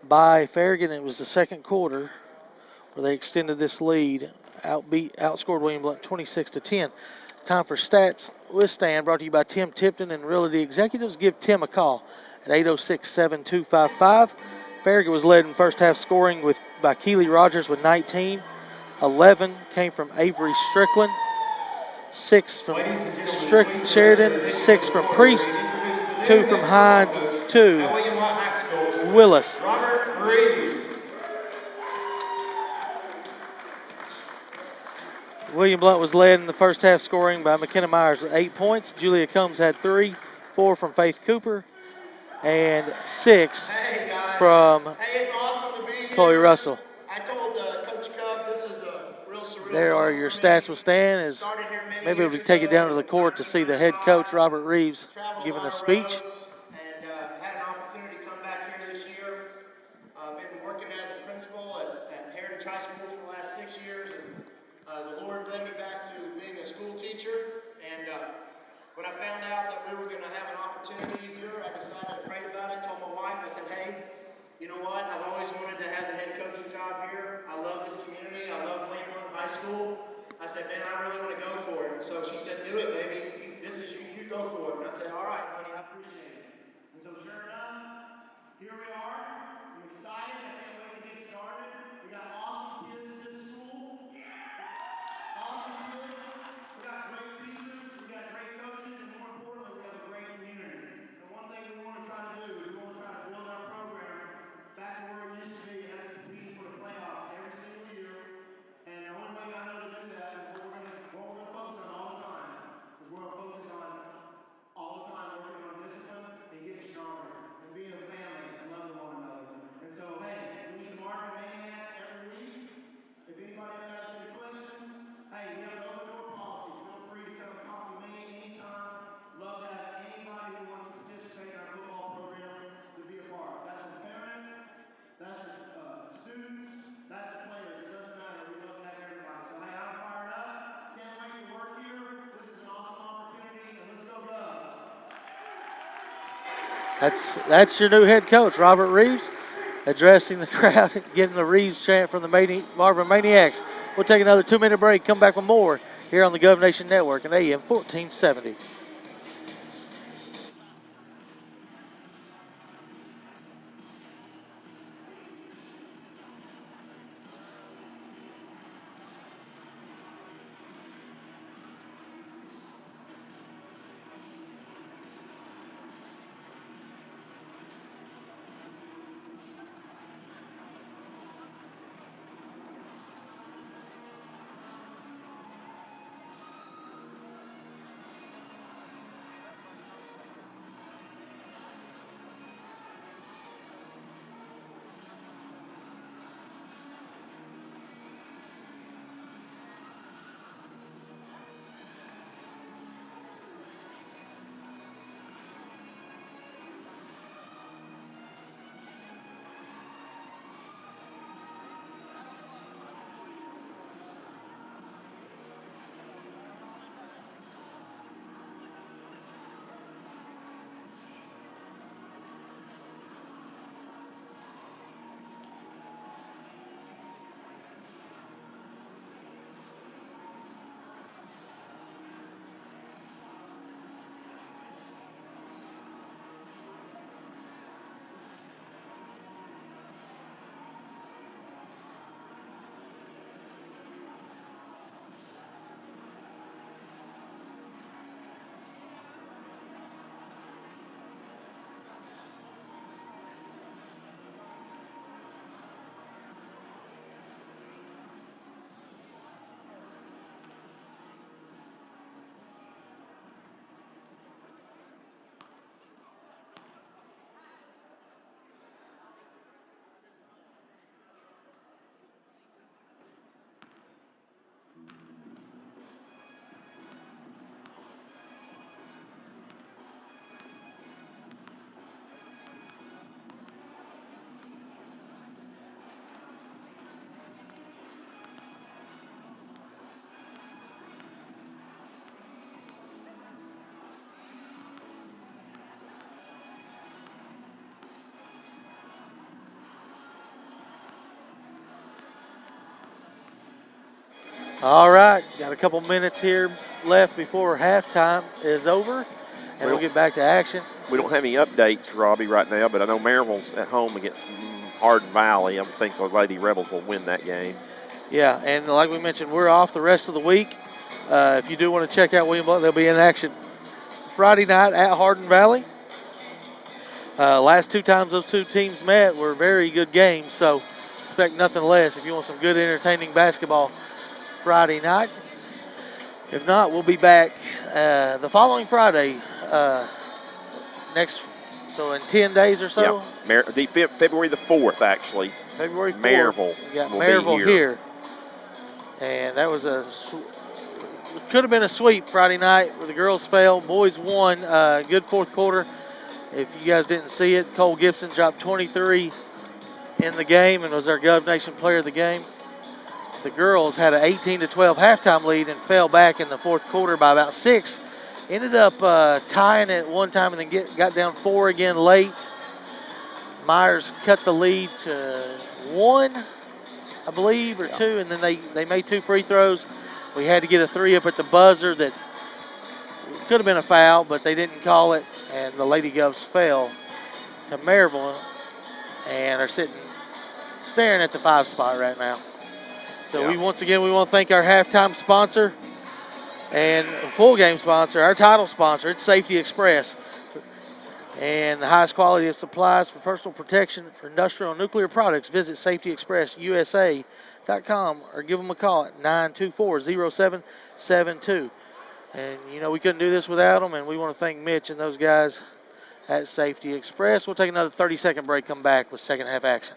by Farragut. It was the second quarter where they extended this lead, outscored William Blount 26-10. Time for Stats with Stan, brought to you by Tim Tipton and Realty Executives. Give Tim a call at 806-7255. Farragut was led in first half scoring by Keely Rogers with 19. 11 came from Avery Strickland, 6 from Sheridan, 6 from Priest, 2 from Hines, 2 Willis. Robert Reeves. William Blount was led in the first half scoring by McKenna Myers with 8 points. Julia Combs had 3, 4 from Faith Cooper, and 6 from Hey, it's awesome to be here. Chloe Russell. I told Coach Cup this is a real surreal There are moment your for stats me. with Stan. As Started here many maybe years we'll take it down to ago. the court to see the head coach, Robert Reeves, giving a speech. And had an opportunity to come back here this year. Been working as a principal at Heritage High School for the last 6 years. And the Lord led me back to being a school teacher. And when I found out that we were going to have an opportunity here, I decided to pray about it, told my wife, I said, hey, you know what? I've always wanted to have the head coaching job here. I love this community. I love William Blount High School. I said, man, I really want to go for it. And so she said, do it, baby. This is you. You go for it. And I said, all right, honey, I appreciate it. And so sure enough, here we are. I'm excited. I can't wait to get started. We got awesome kids at this school. Awesome kids. We got great teachers. We got great coaches. And more importantly, we have a great community. And one thing we want to try to do is we want to try to build our program back to where it used to be, and that's competing for the playoffs every single year. And the only way I know to do that is what we're going to focus on all the time. Is we're going to focus on all the time working on discipline and getting stronger and being a family and loving one another. And so, hey, we need to mark the maniacs every week. If anybody ever has any questions, hey, we have an open door policy. Feel free to come talk to me anytime. Love to have anybody who wants to participate in our football program to be a part. That's the parent, that's the students, that's the players. It doesn't matter. We love to have everybody. So, hey, I'm fired up. Can't wait to work here. This is an awesome opportunity, and let's go Doves. That's your new head coach, Robert Reeves, addressing the crowd, getting the Reeves chant from the Marvin Maniacs. We'll take another 2-minute break, come back with more here on the Gov Nation Network and AM 1470. All right, got a couple minutes here left before halftime is over, and we'll get back to action. We don't have any updates, Robbie, right now, but I know Maryville's at home against Hardin Valley. I think the Lady Rebels will win that game. Yeah, and like we mentioned, we're off the rest of the week. If you do want to check out William Blount, they'll be in action Friday night at Hardin Valley. Last 2 times those 2 teams met were very good games, so expect nothing less if you want some good, entertaining basketball Friday night. If not, we'll be back the following Friday so in 10 days or so. Yeah, February the 4th, actually. February 4th. Maryville We got will Maryville be here. And that was could have been a sweep Friday night where the girls fell. Boys won. Good fourth quarter. If you guys didn't see it, Cole Gibson dropped 23 in the game and was our Gov Nation player of the game. The girls had an 18-12 halftime lead and fell back in the fourth quarter by about 6. Ended up tying it one time and then got down 4 again late. Myers cut the lead to 1, I believe, or 2, and then they made 2 free throws. We had to get a 3 up at the buzzer that could have been a foul, but they didn't call it, and the Lady Govs fell to Maryville and are staring at the 5 spot right now. So we want to thank our halftime sponsor and full game sponsor, our title sponsor. It's Safety Express. And the highest quality of supplies for personal protection for industrial and nuclear products. Visit safetyexpressusa.com or give them a call at 924-0772. And, we couldn't do this without them, and we want to thank Mitch and those guys at Safety Express. We'll take another 30-second break, come back with second half action.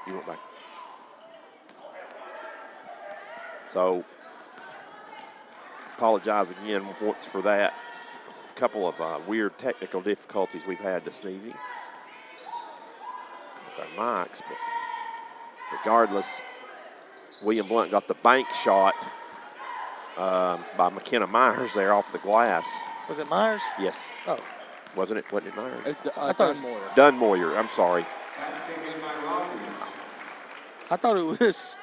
You went back. So, apologize again once for that. A couple of weird technical difficulties we've had this evening with our mics, but regardless, William Blount got the bank shot by McKenna Myers there off the glass. Was it Myers? Yes. Oh. Wasn't it? Wasn't it Myers? I thought Dunmoyer. Dunmoyer, I'm sorry. I thought it was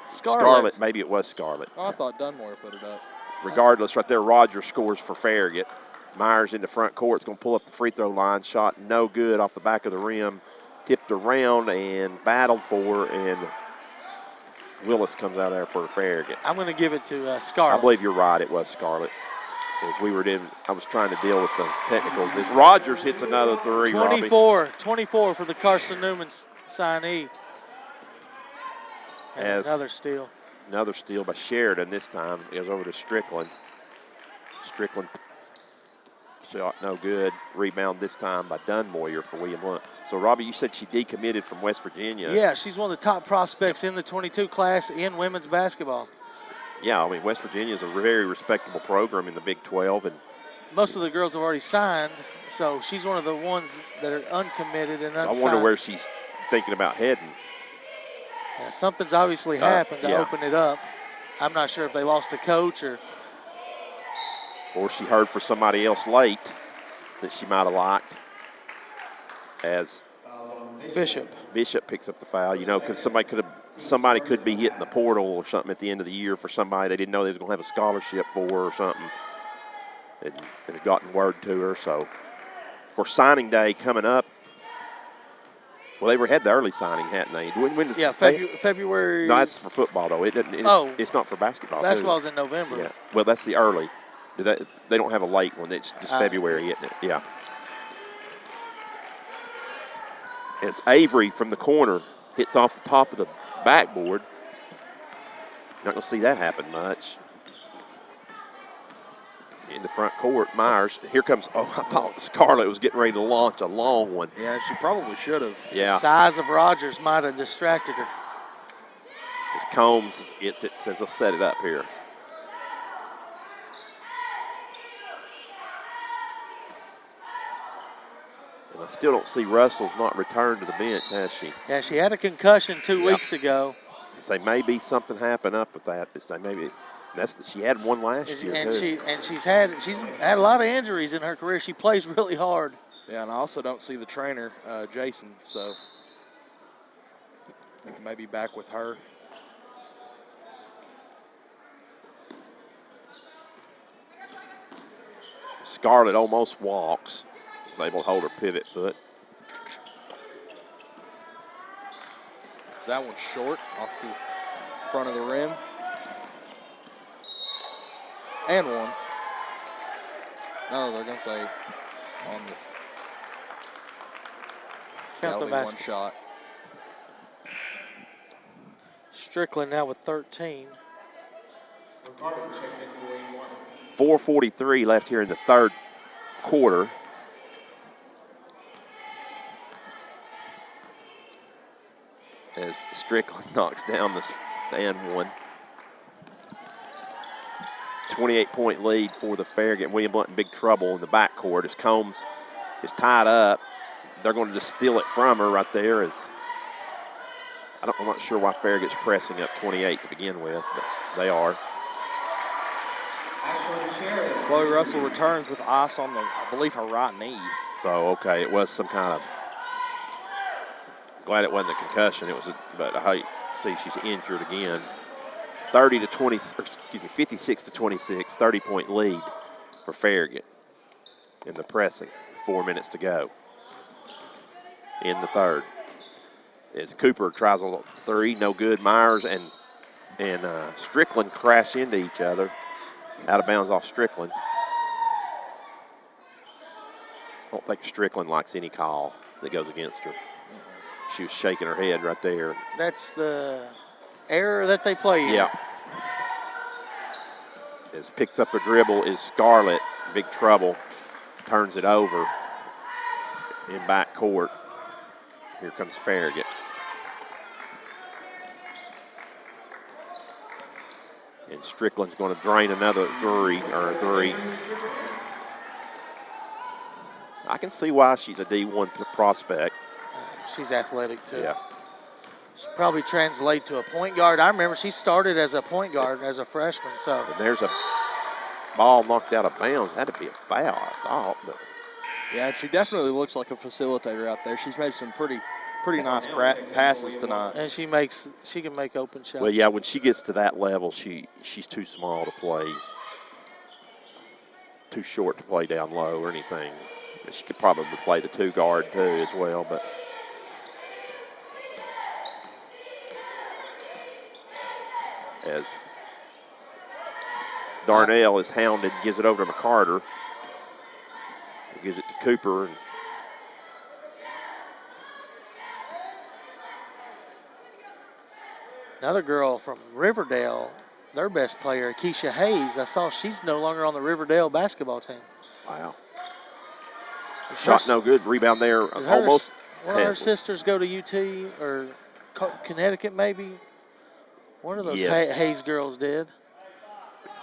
Scarlett, maybe it was Scarlett. Oh, I thought Dunmore put it up. Regardless, right there, Roger scores for Farragut. Myers in the front court is going to pull up the free throw line. Shot no good off the back of the rim. Tipped around and battled for, and Willis comes out there for a Farragut. I'm going to give it to Scarlett. I believe you're right. It was Scarlett. As we were in, I was trying to deal with the technicals. As Rogers hits another three, 24 for the Carson Newman signee. And As another steal. Another steal by Sheridan this time. It goes over to Strickland. Strickland shot no good. Rebound this time by Dunmoyer for William Blount. So, Robbie, you said she decommitted from West Virginia. Yeah, she's one of the top prospects in the 22 class in women's basketball. Yeah, I mean, West Virginia is a very respectable program in the Big 12. And most of the girls have already signed, so she's one of the ones that are uncommitted and unsigned. So I wonder where she's thinking about heading. Yeah, something's obviously happened to yeah. open it up. I'm not sure if they lost a coach or she heard for somebody else late that she might have liked. As Bishop picks up the foul, you know, because somebody could be hitting the portal or something at the end of the year for somebody they didn't know they was going to have a scholarship for or something. And had gotten word to her. So, of course, signing day coming up. Well, they had the early signing, hadn't they? February. No, that's for football, though. It's not for basketball. Basketball's in November. Yeah. Well, that's the early. They don't have a late one. It's just February, isn't it? Yeah. As Avery from the corner hits off the top of the backboard. Not going to see that happen much. In the front court, Myers. Here comes, I thought Scarlett was getting ready to launch a long one. Yeah, she probably should have. Yeah. The size of Rogers might have distracted her. As Combs gets it, says, let's set it up here. And I still don't see Russell's not returned to the bench, has she? Yeah, she had a concussion 2 weeks ago. Say maybe something happened up with that. Say maybe she had one last year too. She's had a lot of injuries in her career. She plays really hard. Yeah, and I also don't see the trainer, Jason, so maybe back with her. Scarlett almost walks. Was able to hold her pivot foot. Is that one short off the front of the rim? And one. No, they're going to say on the. Count the one shot. Strickland now with 13. 4:43 left here in the third quarter. As Strickland knocks down the and one. 28-point lead for the Farragut. William Blount in big trouble in the backcourt as Combs is tied up. They're going to just steal it from her right there. I'm not sure why Farragut's pressing up 28 to begin with, but they are. Chloe Russell returns with ice on I believe, her right knee. So, okay, it was some kind of, glad it wasn't a concussion. But I see she's injured again. 56 to 26, 30-point lead for Farragut in the pressing. 4 minutes to go in the third. As Cooper tries a three, no good. Myers and Strickland crash into each other. Out of bounds off Strickland. I don't think Strickland likes any call that goes against her. She was shaking her head right there. That's the error that they play in. Yeah. As picks up a dribble is Scarlett. Big trouble. Turns it over in back court. Here comes Farragut. And Strickland's going to drain another three. I can see why she's a D1 prospect. She's athletic, too. Yeah. She probably translate to a point guard. I remember she started as a point guard as a freshman. So. And there's a ball knocked out of bounds. Had to be a foul, I thought. But. Yeah, she definitely looks like a facilitator out there. She's made some pretty nice passes tonight. And she can make open shots. Well, yeah, when she gets to that level, she's too small to play. too short to play down low or anything. She could probably play the 2 guard too as well, but as Darnell is hounded, gives it over to McCarter. He gives it to Cooper. And another girl from Riverdale, their best player, Keisha Hayes. I saw she's no longer on the Riverdale basketball team. wow. Shot no good. Rebound there. Almost. One of her sisters go to UT or Connecticut, maybe. One of those Yes. Hayes girls did.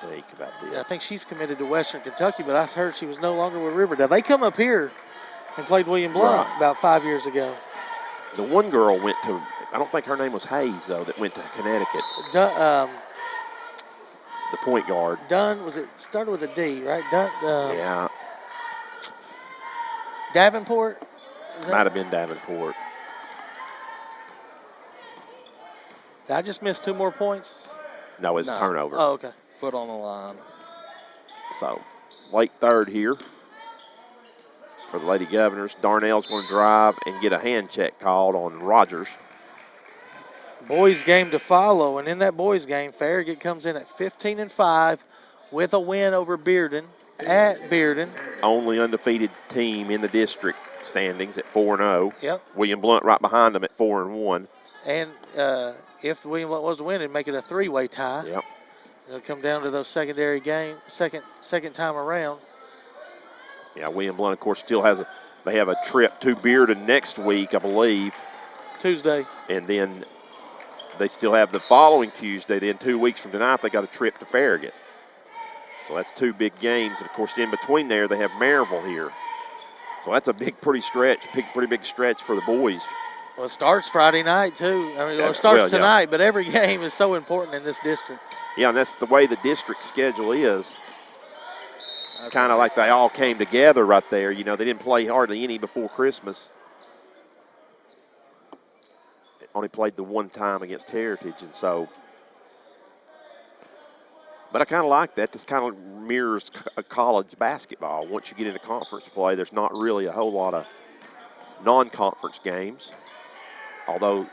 Think about this. Yeah, I think she's committed to Western Kentucky, but I heard she was no longer with Riverdale. They come up here and played William Blount about 5 years ago. The one girl went to, I don't think her name was Hayes, though, that went to Connecticut. The point guard. Dunn, was it started with a D, right? Dunn, Yeah. Davenport? Might have been Davenport. Did I just miss 2 more points? No, it's a turnover. Oh, okay. Foot on the line. So, late third here for the Lady Governors. Darnell's going to drive and get a hand check called on Rogers. Boys game to follow, and in that boys game, Farragut comes in at 15-5 with a win over Bearden at Bearden. Only undefeated team in the district standings at 4-0. Yep. William Blount right behind them at 4-1. And if William Blount was to win, it'd make it a 3-way tie. Yep. It'll come down to those secondary game, second time around. Yeah, William Blount, of course, still has they have a trip to Bearden next week, I believe. Tuesday. And then they still have the following Tuesday. Then 2 weeks from tonight, they got a trip to Farragut. So that's 2 big games. And, of course, in between there, they have Maryville here. So that's a pretty big stretch for the boys. Well, it starts Friday night, too. I mean, it starts tonight, but every game is so important in this district. Yeah, and that's the way the district schedule is. It's kind of like they all came together right there. You know, they didn't play hardly any before Christmas. They only played the one time against Heritage, and so. But I kind of like that. This kind of mirrors college basketball. Once you get into conference play, there's not really a whole lot of non-conference games. Although,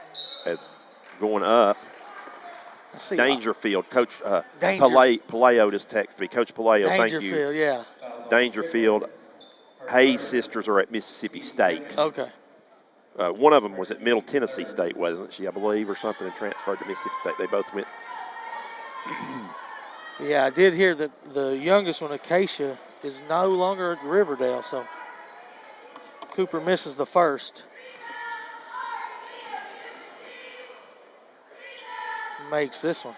as going up, Dangerfield, Coach Paleo just texted me. Coach Paleo, thank you. Dangerfield, yeah. Dangerfield. Hayes sisters are at Mississippi State. Okay. One of them was at Middle Tennessee State, wasn't she, I believe, or something, and transferred to Mississippi State. They both went. Yeah, I did hear that the youngest one, Acacia, is no longer at Riverdale, so Cooper misses the first. Makes this one.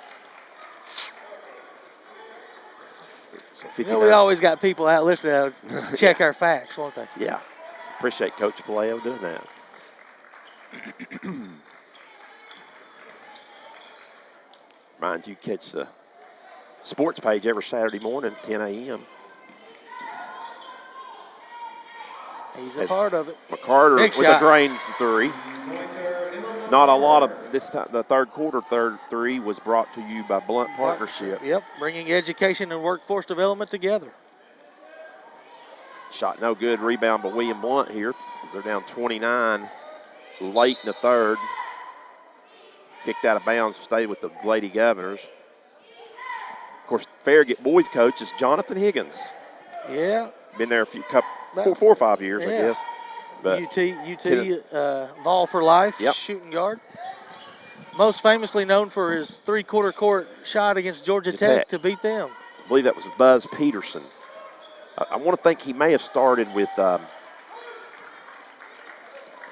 So you know, we always got people out listening to check our facts, won't they? Yeah. Appreciate Coach Paleo doing that. Mind you, catch the sports page every Saturday morning, 10 a.m. He's a part of it. McCarter with a drains 3. Not a lot of this time. The third quarter, third 3 was brought to you by Blount Partnership. Yep, bringing education and workforce development together. Shot no good. Rebound by William Blount here as they're down 29 late in the third. Kicked out of bounds, stayed with the Lady Governors. Of course, Farragut boys coach is Jonathan Higgins. Yeah. Been there a 4 or 5 years, I guess. But UT Vol for life, shooting guard. Most famously known for his three-quarter court shot against Georgia Tech to beat them. I believe that was Buzz Peterson. I want to think he may have started with.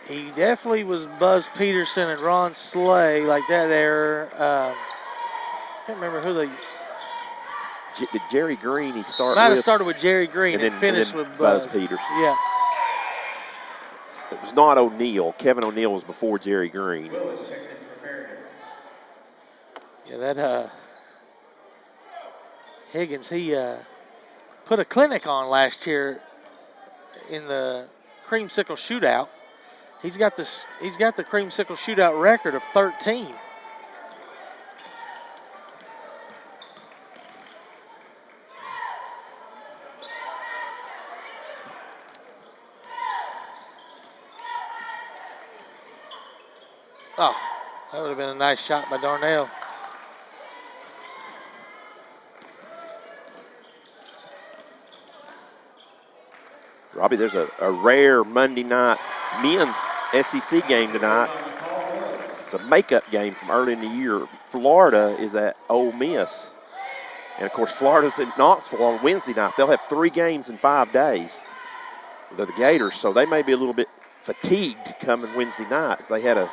He definitely was Buzz Peterson and Ron Slay, like that era. I can't remember who they. Did Jerry Green he started? Might have started with Jerry Green and finished with Buzz Peterson. Yeah. It was not O'Neal. Kevin O'Neal was before Jerry Green. Yeah, that Higgins, he put a clinic on last year in the creamsicle shootout. He's got the creamsicle shootout record of 13. Oh, that would have been a nice shot by Darnell. Robbie, there's a rare Monday night men's SEC game tonight. It's a makeup game from early in the year. Florida is at Ole Miss. And, of course, Florida's in Knoxville on Wednesday night. They'll have 3 games in 5 days. They're the Gators, so they may be a little bit fatigued coming Wednesday night. They had a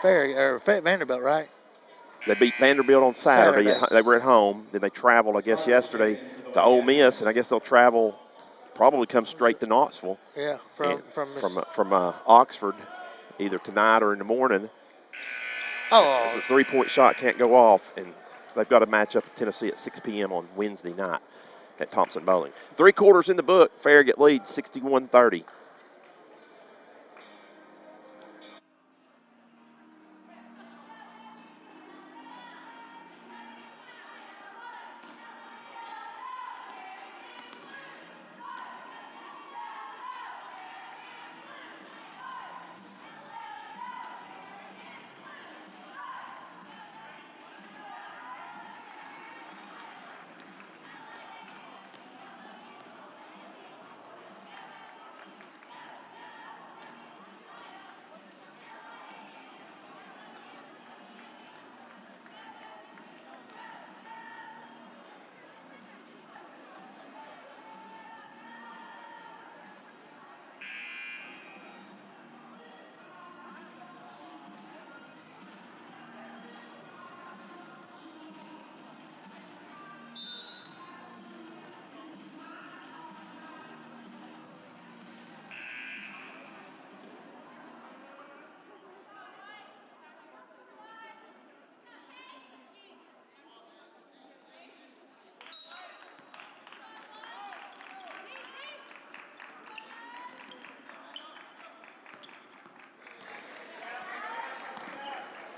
Vanderbilt, right? They beat Vanderbilt on Saturday. They were at home. Then they traveled, I guess, yesterday to Ole Miss, and I guess they'll travel, probably come straight to Knoxville. Yeah, from Oxford, either tonight or in the morning. Oh, it's a 3-point shot, can't go off, and they've got a matchup at Tennessee at 6 p.m. on Wednesday night at Thompson Bowling. 3 quarters in the book. Farragut leads 61-30.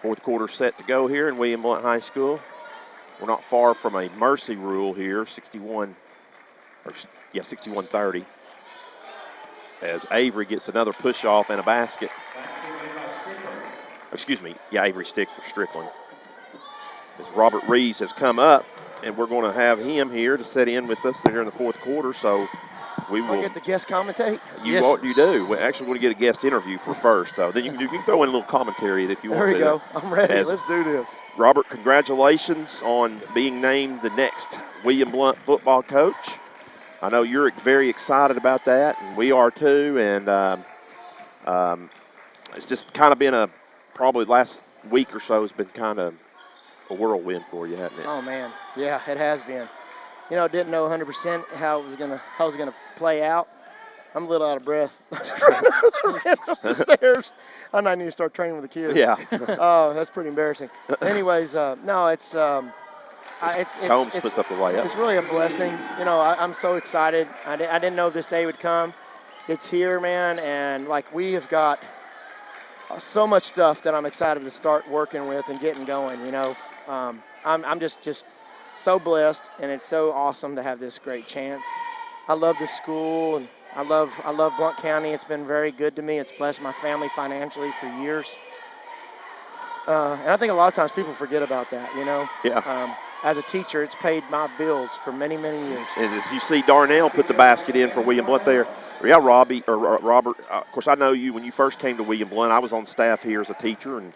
Fourth quarter set to go here in William Blount High School. We're not far from a mercy rule here, 61-30. As Avery gets another push off and a basket. Excuse me, Avery Strickland. As Robert Reeves has come up, and we're going to have him here to sit in with us here in the fourth quarter. So we will get the guest commentate. You do. We actually want to get a guest interview for first, though. Then you can throw in a little commentary if you want to. There we go. I'm ready. Let's do this. Robert, congratulations on being named the next William Blount football coach. I know you're very excited about that, and we are too. And it's just kind of been probably last week or so has been kind of a whirlwind for you, hasn't it? Oh man, yeah, it has been. Didn't know 100% how it was gonna play out. I'm a little out of breath. Ran up the stairs. I need to start training with the kids. Yeah. Oh, that's pretty embarrassing. Anyways, no, it's Combs puts up the layup. It's really a blessing. I'm so excited. I didn't know this day would come. It's here, man, and we have got so much stuff that I'm excited to start working with and getting going. I'm just so blessed, and it's so awesome to have this great chance. I love this school, and I love Blount County. It's been very good to me. It's blessed my family financially for years. And I think a lot of times people forget about that, Yeah. As a teacher, it's paid my bills for many, many years. And as you see Darnell put the basket in for William Blount there. Yeah, Robert, of course, I know you when you first came to William Blount. I was on staff here as a teacher and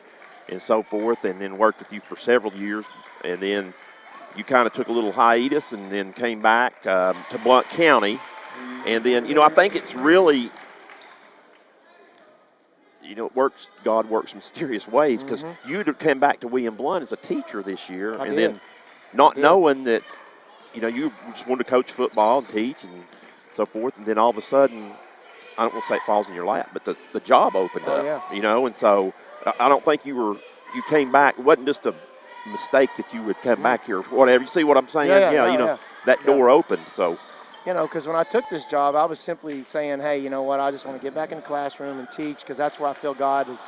so forth, and then worked with you for several years. And then you kind of took a little hiatus and then came back to Blount County. And then, I think it's really, God works in mysterious ways, because you came back to William Blount as a teacher this year. Then not knowing that, you just wanted to coach football and teach and so forth. And then all of a sudden, I don't want to say it falls in your lap, but the job opened up, and so I don't think you came back. It wasn't just a mistake that you would come back here or whatever. You see what I'm saying? That door opened. So, because when I took this job, I was simply saying, hey, you know what, I just want to get back in the classroom and teach, because that's where I feel God has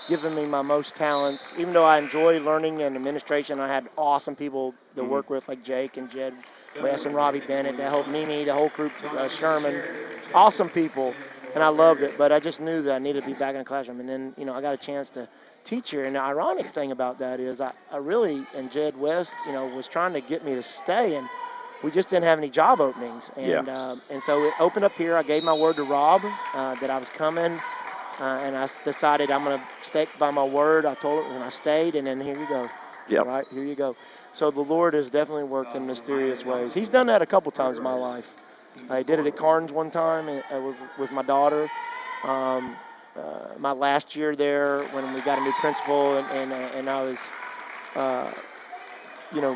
given me my most talents. Even though I enjoy learning and administration, I had awesome people to work with, like Jake and Jed West and Robbie Bennett, that helped Mimi, the whole group, Sherman, awesome people. and I loved it. But I just knew that I needed to be back in the classroom. And then, I got a chance to teach here. And the ironic thing about that is I really, and Jed West, was trying to get me to stay, and we just didn't have any job openings. And and so it opened up here. I gave my word to Rob that I was coming, and I decided I'm going to stick by my word. I told him, and I stayed, and then here you go. Yeah. Right, here you go. So the Lord has definitely worked in mysterious ways. He's done that a couple times in my life. I did it at Carnes one time with my daughter. My last year there when we got a new principal and I was,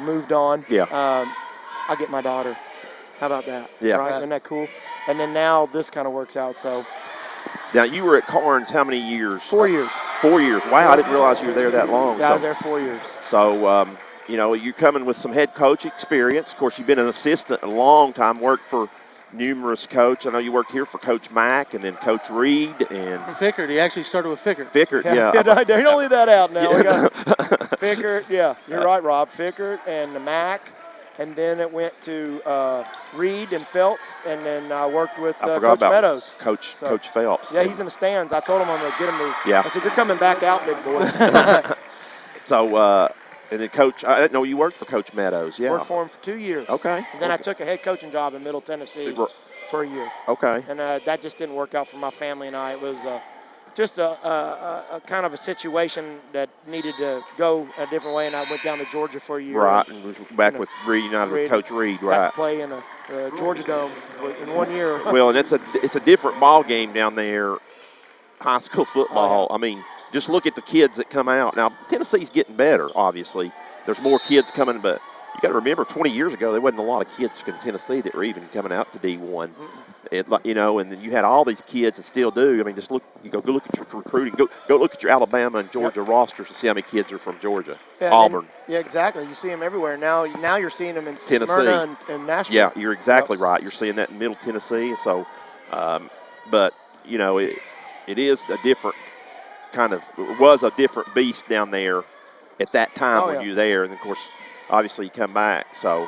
moved on. Yeah. I get my daughter. How about that? Yeah. Right? Isn't that cool? And then now this kind of works out. So. Now, you were at Carnes how many years? 4 years. 4 years. Wow, I didn't realize you were there that long. Yeah, I was there 4 years. So, you're coming with some head coach experience. Of course, you've been an assistant a long time, worked for numerous coaches. I know you worked here for Coach Mack and then Coach Reed and Fickert. He actually started with Fickert. Fickert, yeah. Don't leave that out now. We got Fickert, yeah. You're right, Rob. Fickert and the Mack. And then it went to Reed and Phelps, and then I worked with Coach Meadows. Coach Phelps. Yeah, he's in the stands. I told him I'm going to get him to. Yeah. I said, you're coming back out, big boy. So, and then Coach, I didn't know you worked for Coach Meadows. Yeah. Worked for him for 2 years. Okay. And then I took a head coaching job in Middle Tennessee for a year. Okay. And that just didn't work out for my family and I. It was just a kind of a situation that needed to go a different way, and I went down to Georgia for a year. Right, and was back with reunited with Coach Reed, right? Got to play in a Georgia Dome in 1 year. Well, and it's a different ball game down there, high school football. Oh, yeah. I mean, just look at the kids that come out. Now, Tennessee's getting better, obviously. There's more kids coming, but you got to remember 20 years ago, there wasn't a lot of kids from Tennessee that were even coming out to D1. And then you had all these kids that still do. I mean, just go look at your recruiting. Go look at your Alabama and Georgia rosters and see how many kids are from Georgia. Yeah, Auburn. Yeah, exactly. You see them everywhere. Now you're seeing them in Tennessee. Smyrna and Nashville. Yeah, you're exactly right. You're seeing that in Middle Tennessee. So, but, it is a different was a different beast down there at that time when you were there. And, of course, obviously you come back. So,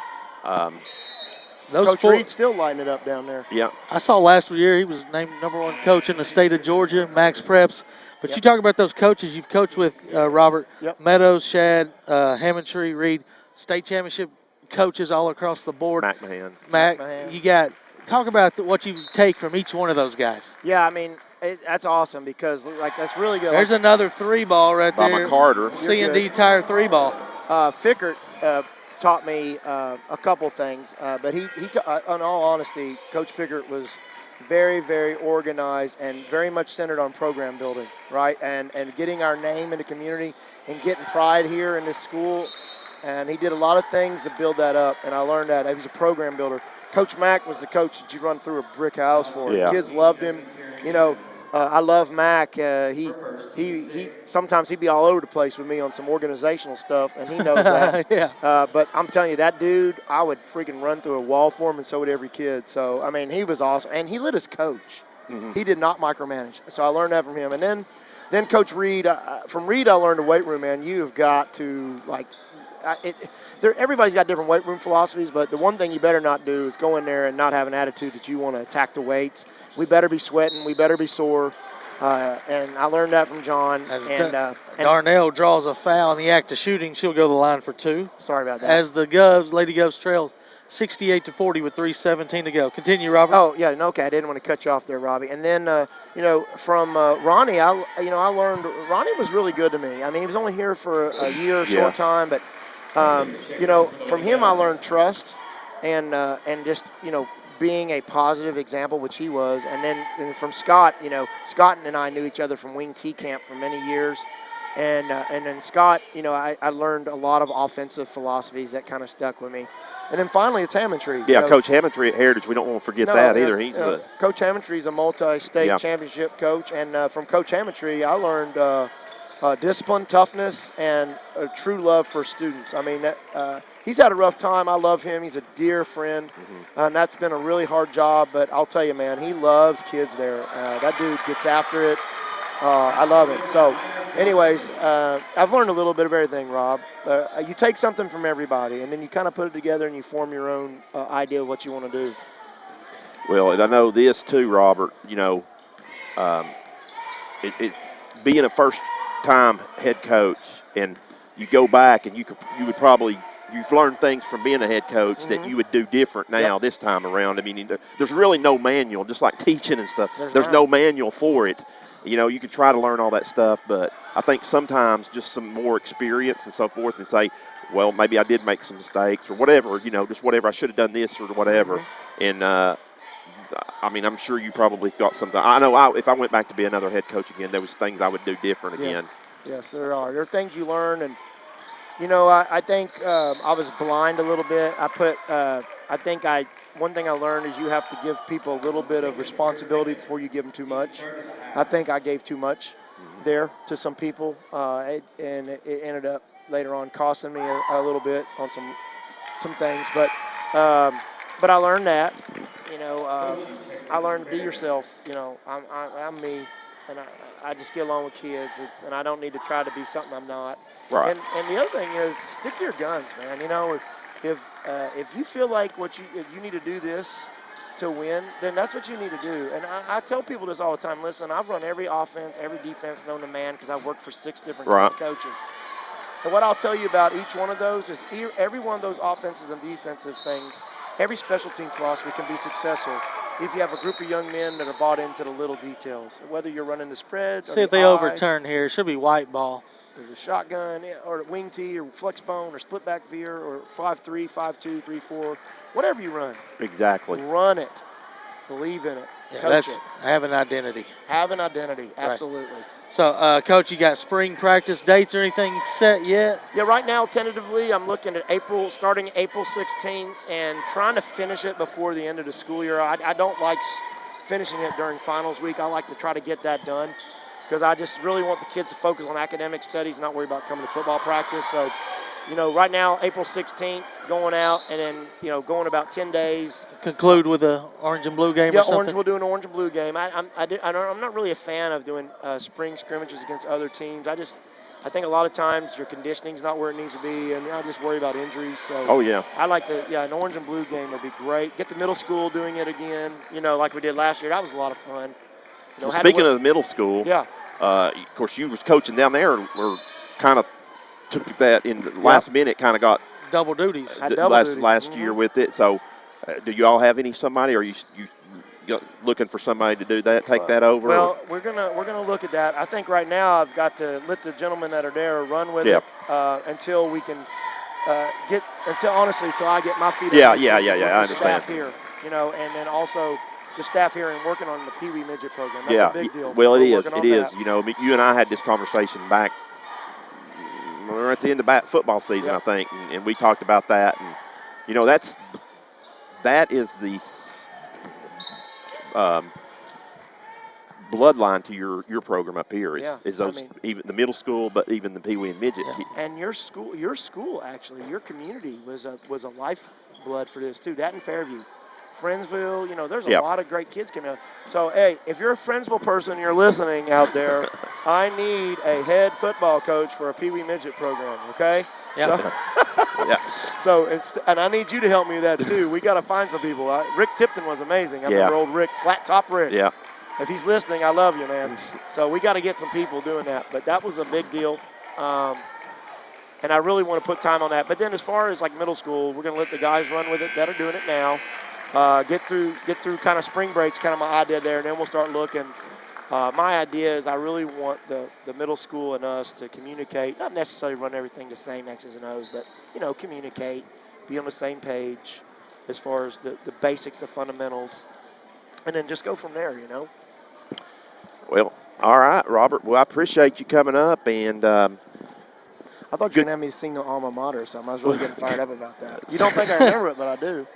Coach Reed's still lighting it up down there. Yeah. I saw last year he was named #1 coach in the state of Georgia, Max Preps. But you talk about those coaches you've coached with, Robert, Meadows, Shad, Hammondtree, Reed, state championship coaches all across the board. Mac, you got – talk about what you take from each one of those guys. Yeah, I mean, that's awesome because, that's really good. There's another 3-ball right there. Bobby Carter. C&D tire 3-ball. Fickert taught me a couple things, but he in all honesty, Coach Fickert was very, very organized and very much centered on program building, right? And getting our name in the community and getting pride here in this school. And he did a lot of things to build that up, and I learned that. He was a program builder. Coach Mack was the coach that you run through a brick house for. Yeah. Kids loved him. I love Mac. He sometimes he'd be all over the place with me on some organizational stuff, and he knows that. Yeah. But I'm telling you, that dude, I would freaking run through a wall for him, and so would every kid. So, I mean, he was awesome. And he let us coach. Mm-hmm. He did not micromanage. So I learned that from him. And then Coach Reed, from Reed I learned the weight room, man. You have got to, everybody's got different weight room philosophies, but the one thing you better not do is go in there and not have an attitude that you want to attack the weights. We better be sweating. We better be sore. And I learned that from John. And Darnell draws a foul in the act of shooting, she'll go to the line for 2. Sorry about that. As the Lady Govs trail 68-40 with 3:17 to go. Continue, Robert. Oh, yeah, okay. I didn't want to cut you off there, Robbie. And then, from Ronnie, I learned Ronnie was really good to me. I mean, he was only here for a year, short time, but, from him I learned trust and just, being a positive example, which he was. And then from Scott, Scott and I knew each other from Wing T Camp for many years. And then Scott, I learned a lot of offensive philosophies that kind of stuck with me. And then finally, it's Hammondtree. Yeah, Coach Hammondtree at Heritage. We don't want to forget that either. He's Coach Hammondtree is a multi-state championship coach. And from Coach Hammondtree, I learned discipline, toughness, and a true love for students. I mean, he's had a rough time. I love him. He's a dear friend, and that's been a really hard job. But I'll tell you, man, he loves kids there. That dude gets after it. I love it. So, anyways, I've learned a little bit of everything, Rob. You take something from everybody, and then you kind of put it together and you form your own idea of what you want to do. Well, and I know this too, Robert. being a first-time head coach, and you go back and you've learned things from being a head coach that you would do different now this time around. I mean, there's really no manual, just like teaching and stuff. There's no manual for it. You know, you could try to learn all that stuff, but I think sometimes just some more experience and so forth, and say, well, maybe I did make some mistakes or whatever, you know, just whatever. I should have done this or whatever. And, I mean, I'm sure you probably got something. I know if I went back to be another head coach again, there was things I would do different again. Yes, there are. There are things you learn, and, you know, I think I was blind a little bit. One thing I learned is you have to give people a little bit of responsibility before you give them too much. I think I gave too much there to some people, and it ended up later on costing me a little bit on some things. But I learned that, you know, I learned to be yourself. You know, I'm me, and I just get along with kids, and I don't need to try to be something I'm not. Right. And the other thing is stick to your guns, man. You know, if you feel like if you need to do this to win, then that's what you need to do. And I tell people this all the time. Listen, I've run every offense, every defense known to man because I've worked for 6 different coaches. And what I'll tell you about each one of those is every one of those offensive and defensive things, every special team philosophy can be successful if you have a group of young men that are bought into the little details, whether you're running the spread. See if they overturn here. It should be white ball. There's a shotgun or wing tee or flex bone or split back veer or 5-3, 5-2, 3-4, whatever you run. Exactly. Run it. Believe in it. Yeah, Coach it. Have an identity. Have an identity, absolutely. Right. So, Coach, you got spring practice dates or anything set yet? Yeah, right now, tentatively, I'm looking at starting April 16th and trying to finish it before the end of the school year. I don't like finishing it during finals week. I like to try to get that done because I just really want the kids to focus on academic studies and not worry about coming to football practice. So, you know, right now, April 16th, going out, and then, you know, going about 10 days. Conclude with an orange and blue game or something? Yeah, orange. We'll do an orange and blue game. I'm not really a fan of doing spring scrimmages against other teams. I think a lot of times your conditioning's not where it needs to be, and I just worry about injuries. So I like an orange and blue game would be great. Get the middle school doing it again, you know, like we did last year. That was a lot of fun. You know, well, speaking of the middle school, of course, you was coaching down there, and we're kind of took that in the last minute, kind of got double duties last year with it. So, do you all have somebody, or you looking for somebody to do that, take that over? Well, we're gonna look at that. I think right now I've got to let the gentlemen that are there run with it until we can until I get my feet. I understand. Staff here, you know, and then also the staff here and working on the Pee Wee midget program. That's a big deal. Well, it is. It is. You know, you and I had this conversation back. We're at the end of football season, I think, and we talked about that. And you know, that is the bloodline to your program up here. Is those even the middle school, but even the Pee Wee and midget. And your school actually, your community was a lifeblood for this too. That in Fairview. Friendsville, you know, there's a lot of great kids coming out. So, hey, if you're a Friendsville person, you're listening out there, I need a head football coach for a Pee Wee midget program, okay? Yeah. And I need you to help me with that too. We got to find some people. Rick Tipton was amazing. I remember old Rick, flat top Rick. Yeah. If he's listening, I love you, man. So we got to get some people doing that. But that was a big deal. And I really want to put time on that. But then as far as like middle school, we're going to let the guys run with it that are doing it now. Get through kind of spring breaks, kind of my idea there, and then we'll start looking. My idea is I really want the middle school and us to communicate, not necessarily run everything the same X's and O's, but, you know, communicate, be on the same page as far as the basics, the fundamentals, and then just go from there, you know. Well, all right, Robert. Well, I appreciate you coming up, and I thought you were going to have me sing the alma mater or something. I was really getting fired up about that. You don't think I remember it, but I do.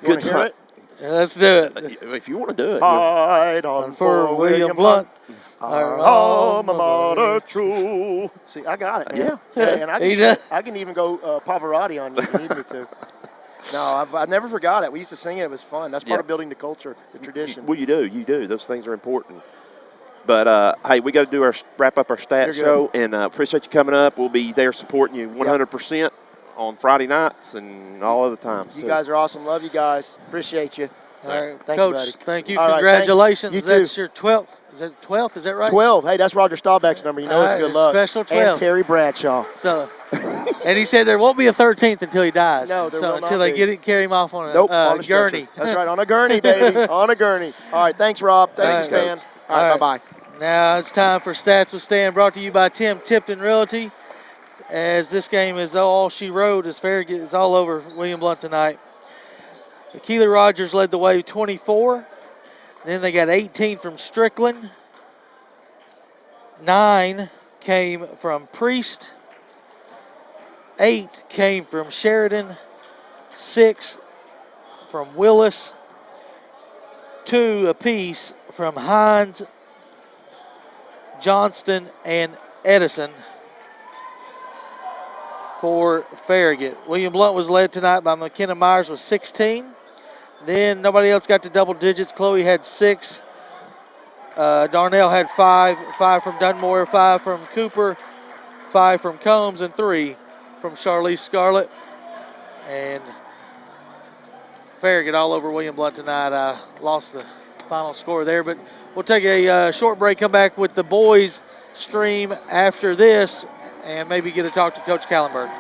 You want to hear it? Yeah, let's do it. If you want to do it. Fight on for William Blount, our alma mater true. See, I got it, man. And I can even go Pavarotti on you if you need me to. No, I never forgot it. We used to sing it. It was fun. That's part of building the culture, the tradition. Well, you do. Those things are important. But, hey, we got to wrap up our stats show, and appreciate you coming up. We'll be there supporting you 100%. On Friday nights and all other times. You guys are awesome. Love you guys. Appreciate you. All right, Thank Coach, you, buddy. thank you. All right, Congratulations. thanks. You That's too. your 12th. Is that 12th? Is that right? 12. Hey, that's Roger Staubach's number. You know it's All right, good luck. special 12. And Terry Bradshaw. So, and he said there won't be a 13th until he dies. No, there will not until they be. carry him off on a, Nope, on a stretcher. gurney. That's right, on a gurney, baby. On a gurney. All right, thanks, Rob. Thank you, Stan. All right, bye-bye. Now it's time for Stats with Stan, brought to you by Tim Tipton Realty. As this game is all she wrote, as Farragut is all over William Blount tonight. Keely Rogers led the way 24. Then they got 18 from Strickland. 9 came from Priest. 8 came from Sheridan. 6 from Willis. 2 apiece from Hines, Johnston, and Edison for Farragut. William Blount was led tonight by McKenna Myers with 16. Then nobody else got to double digits. Chloe had 6. Darnell had 5. 5 from Dunmore, 5 from Cooper, 5 from Combs, and 3 from Charlize Scarlett. And Farragut all over William Blount tonight. I lost the final score there, but we'll take a short break, come back with the boys stream after this, and maybe get a talk to Coach Callenberg.